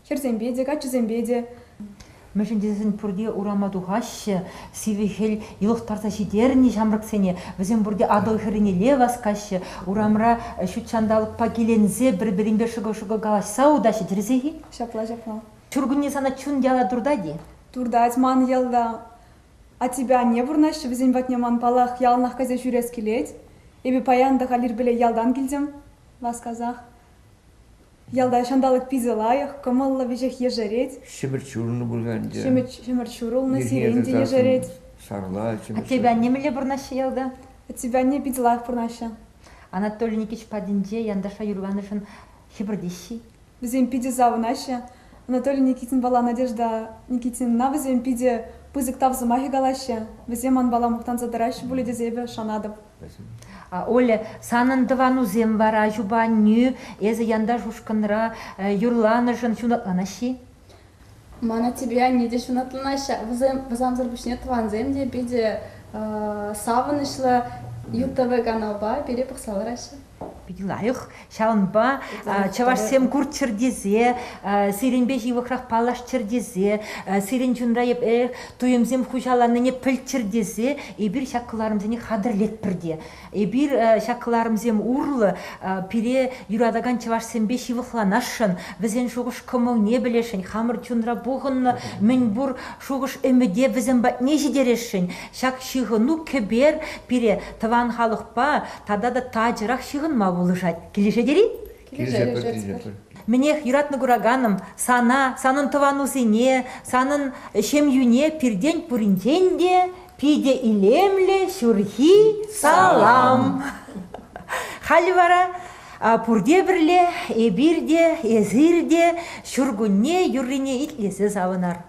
Херзембеде, качызембеде. Мәжіндесін пұрде урамадуғашы, сивихел илықтарса жидеріне жамрықсене, візен бұрде адой хіріне леваскашы, урамра шүтчандалық пагелензе бір-бірінбе шығы-шығы галашса удашы дірзеги? Шапла. Чургунне сана чун яла дурдади? Дурдать ман ялда. А тебя не бурнашы, візен ватне ман палах ялнах казе жүрес келет. Эбі паянда қалир біле ялдан келдем, вас казах. Ялда шандалык пизелайық, комалла вежех ежерет. Шемір чурны бұлғанде. Шемір чурулны сиренде ежерет. Сарла, А тебя не міле бұрнашы ялда? А тебя не пизелайық бұрнашы. Анатолий Никитич падинде яндаша юрганышын хибірдеші. Візем пиде завынашы. Анатолий Никитин бала Надежда Никитинна візем пиде пызык тавзымахи галашы. Візем ан бала мұқтан задарашы бұлі дезебе шанадып. Оля, санын дывану зем бара, жубаню, эзі янда жушканра, юрланышын шунатланашы? Мана тебя не де шунатланашы. Візам зарбушне тван земде пиде савынышлы ютавы каналба перепық салырашы. Лайық, шалынба, чавашсем күрт чердезе, сиренбе живықрақ палаш чердезе, сирен жүнрайып туемзем хужаланыне піл чердезе, бір шаққыларымзене қадырлет бірде. Бір шаққыларымзем урлы, пире юрадаган чавашсембе живықланашын, візен шуғыш кымыл не білешін, қамыр жүнра бұғынны, мен бұр шуғыш өміде візен бат не жедерешін, шақ шиғыну кебер, пире таван халықпа, тада да тажырақ шиғын ма болышать. Келеше дери? Келеше. Менех юратны гураганым санын тыванузине, санын шемюне пирден пуринтенде, пиде илемле шурхи салам. Халивара пурде бірле, эбирде, эзирде, шургунне юррине итлесе завынар.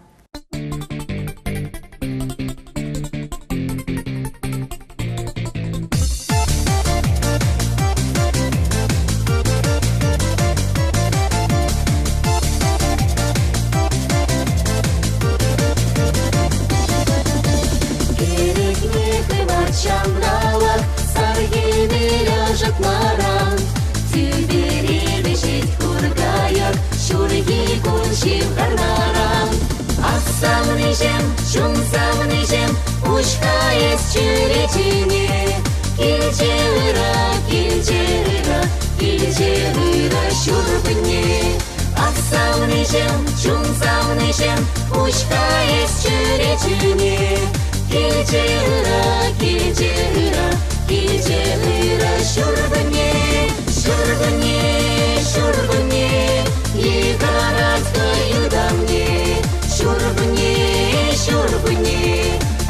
Шум савнышем, ушка ес чуретине. Килче ыра, шурбыне. Ак савнышем, шум савнышем, ушкаес чүречүне. Килже ыра, шурбыне, егородка юдамне. Шурбыне,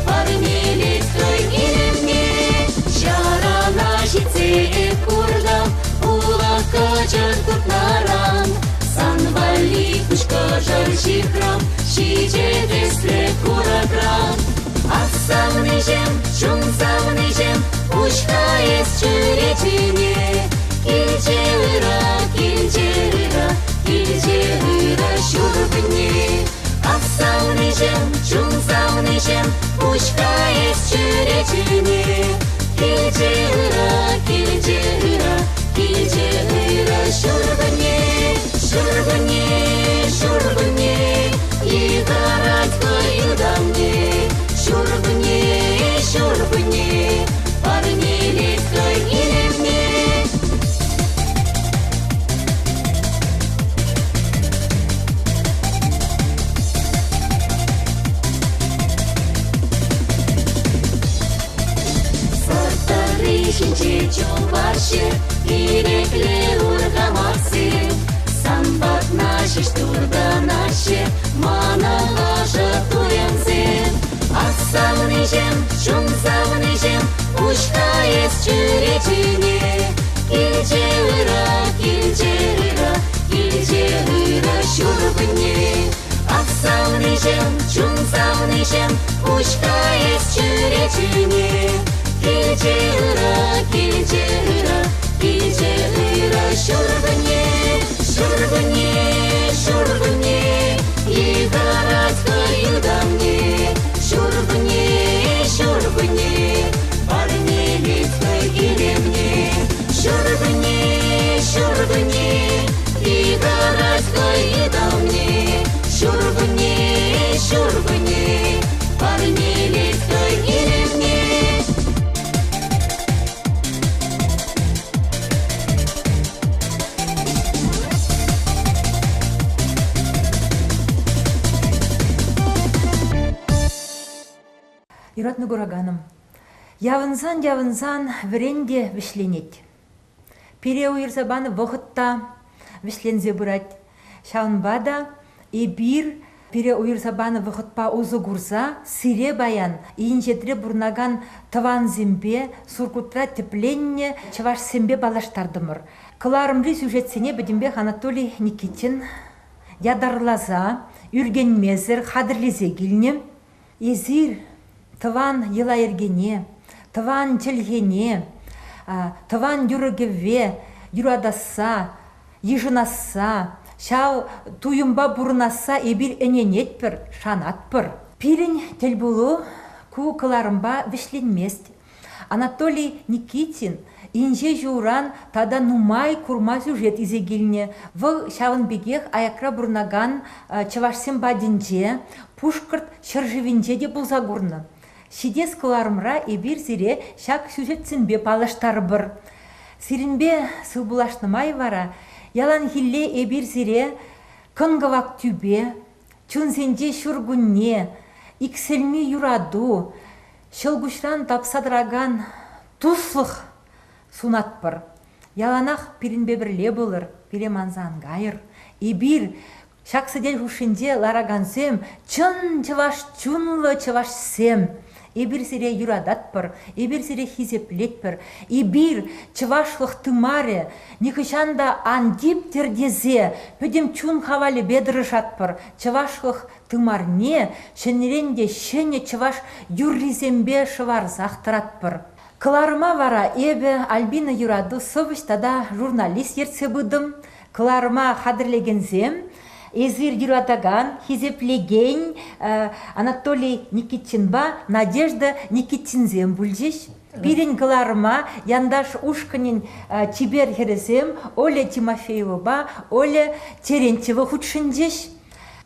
парнелецкой илемне. Жарана житсе курдам, улака жар куртнарам. Санвали кучка жар жихрам, шижедесре кураграм. Аксавны жем, шумсавны жем, ушкаес чүречүне. Килже ыра, шурбыне. Аксавны жем, шумсавны жем, ушкаес чүречүне. Килже ыра, шурбыне, егородка юдамне. Шурбыне, парнелецкой илемне. Сырттары шинче чумбаршы, ирекле ургамаксы. Самбатна шиш турданашы, маналашы туянсын. Аксавны жем, шумсавны жем, ушкаес чүречүне. Килже ыра, шурбыне. Аксавны жем, шумсавны жем, ушкаес чүречүне. Килже ыра, шурбыне, егородка юдамне. Шурбыне, парнелецкой илемне. Шурбыне, егородкой юдамне. Шурбыне, парнелецкой илемне. Юратны гураганым. Явынсан вренде вишленет. Пире уйырсабаны вохытта вишлензе бурать. Шаунбада и бир пире уйырсабаны вохытпа узы гурса сире баян инжетре бурнаган тыван зембе суркутра тепленне чаваш сембе балаштардымыр. Кыларымры сюжетсене бедимбе Анатолий Никитин ядарлаза, үргенмезір, хадырлезе келіне. Езір тыван ела ергене, тыван челгене, тыван юрыгеве, юрадаса, ежынаса, шау туюмба бурнаса эбир эненетпір, шанатпір. Пирин телбулу ку кыларымба вишленмест. Анатолий Никитин инже журан тада нумай курма сюжет изегилне. В шавынбегех аякра бурнаган чавашсем бадинже, пушкарт шыржывинже де булзагурны. Шидес кыларымра эбир зире шак сюжетсенбе палаштарбыр. Сиринбе сылбулашнымай вара, ялан хилле эбир зире кынгывак тюбе, чунсенже шургунне, икселми юраду, шылгушран тапсадраган туслых сунатпыр. Яланах пиринбе бірле болыр, пире манзан гайыр. Эбир шаксыдел хушинде ларагансем, чын чываш чунлы чываш сем. Эбир сире юрадатпыр, эбир сире хизеплетпір, эбир чывашлық тымаре, никышанда андип тердезе, пөдем чун хавали бедрышатпыр, чывашлық тымарне, шенеренде шене чываш юрризембе шывар захтыратпыр. Кыларыма вара эбе Альбина юраду совыш тада журналист ерце будым, кыларыма хадырлегензем, Эзир юрадаган, хизеплеген Анатолий Никитинба, Надежда Никитинзем бульдеш. Пирен кыларыма яндаш ушканин чибер херезем, Оля Тимофеева ба, Оля Терентьева худшиндеш.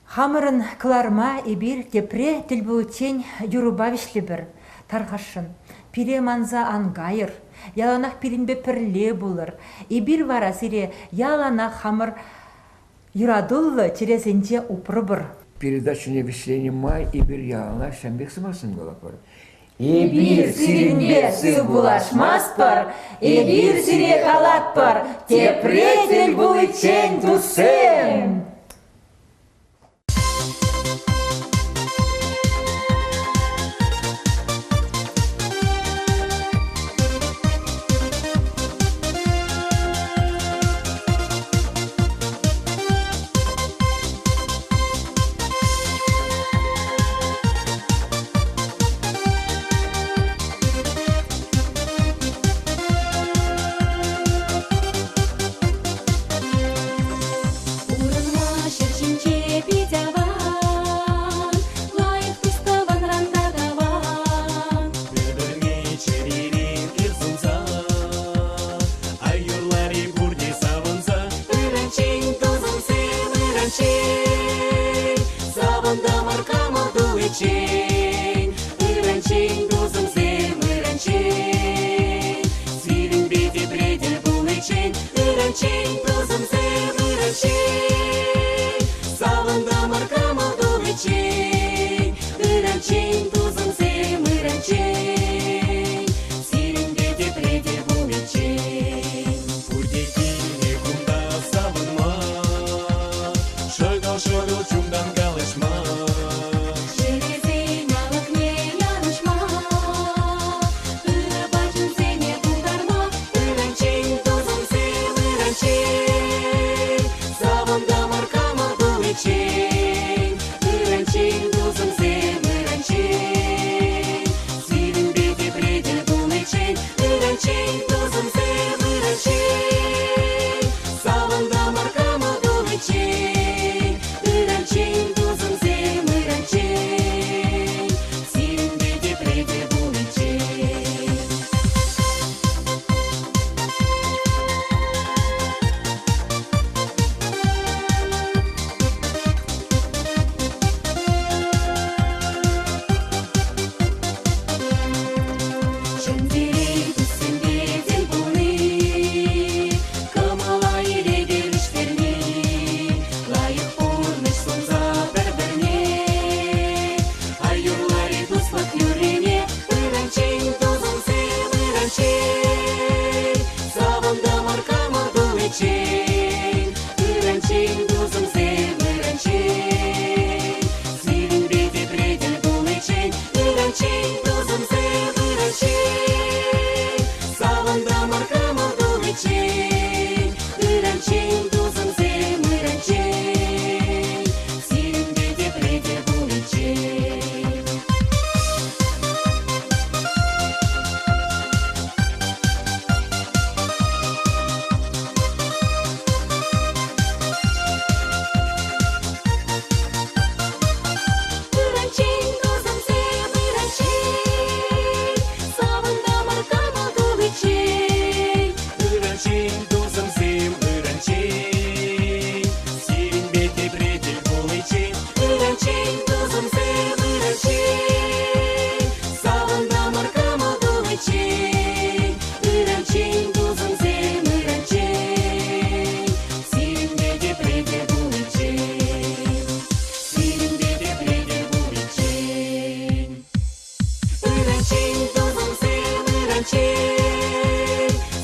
Хамырын кыларыма эбир тепре тельбуутень юруба вишлебір, тарғашын. Пире манза ангайыр, яланах пиринбе пірле болыр. Эбир вара сире яланах хамыр юрадуллы терезенде упрыбыр. передачу «Невеселение май» и bir yağına şembek sımasın golapar. Bir sirinbe sığ bulaşmazpar, bir sire kalatpar, tepretel bu için dusem.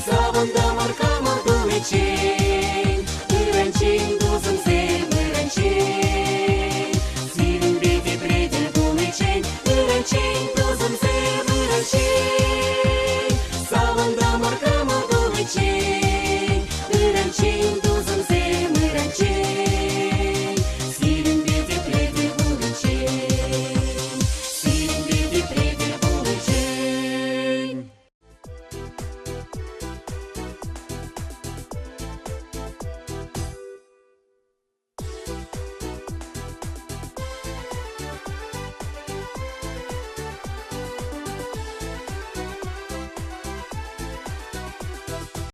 Savanda markama duvici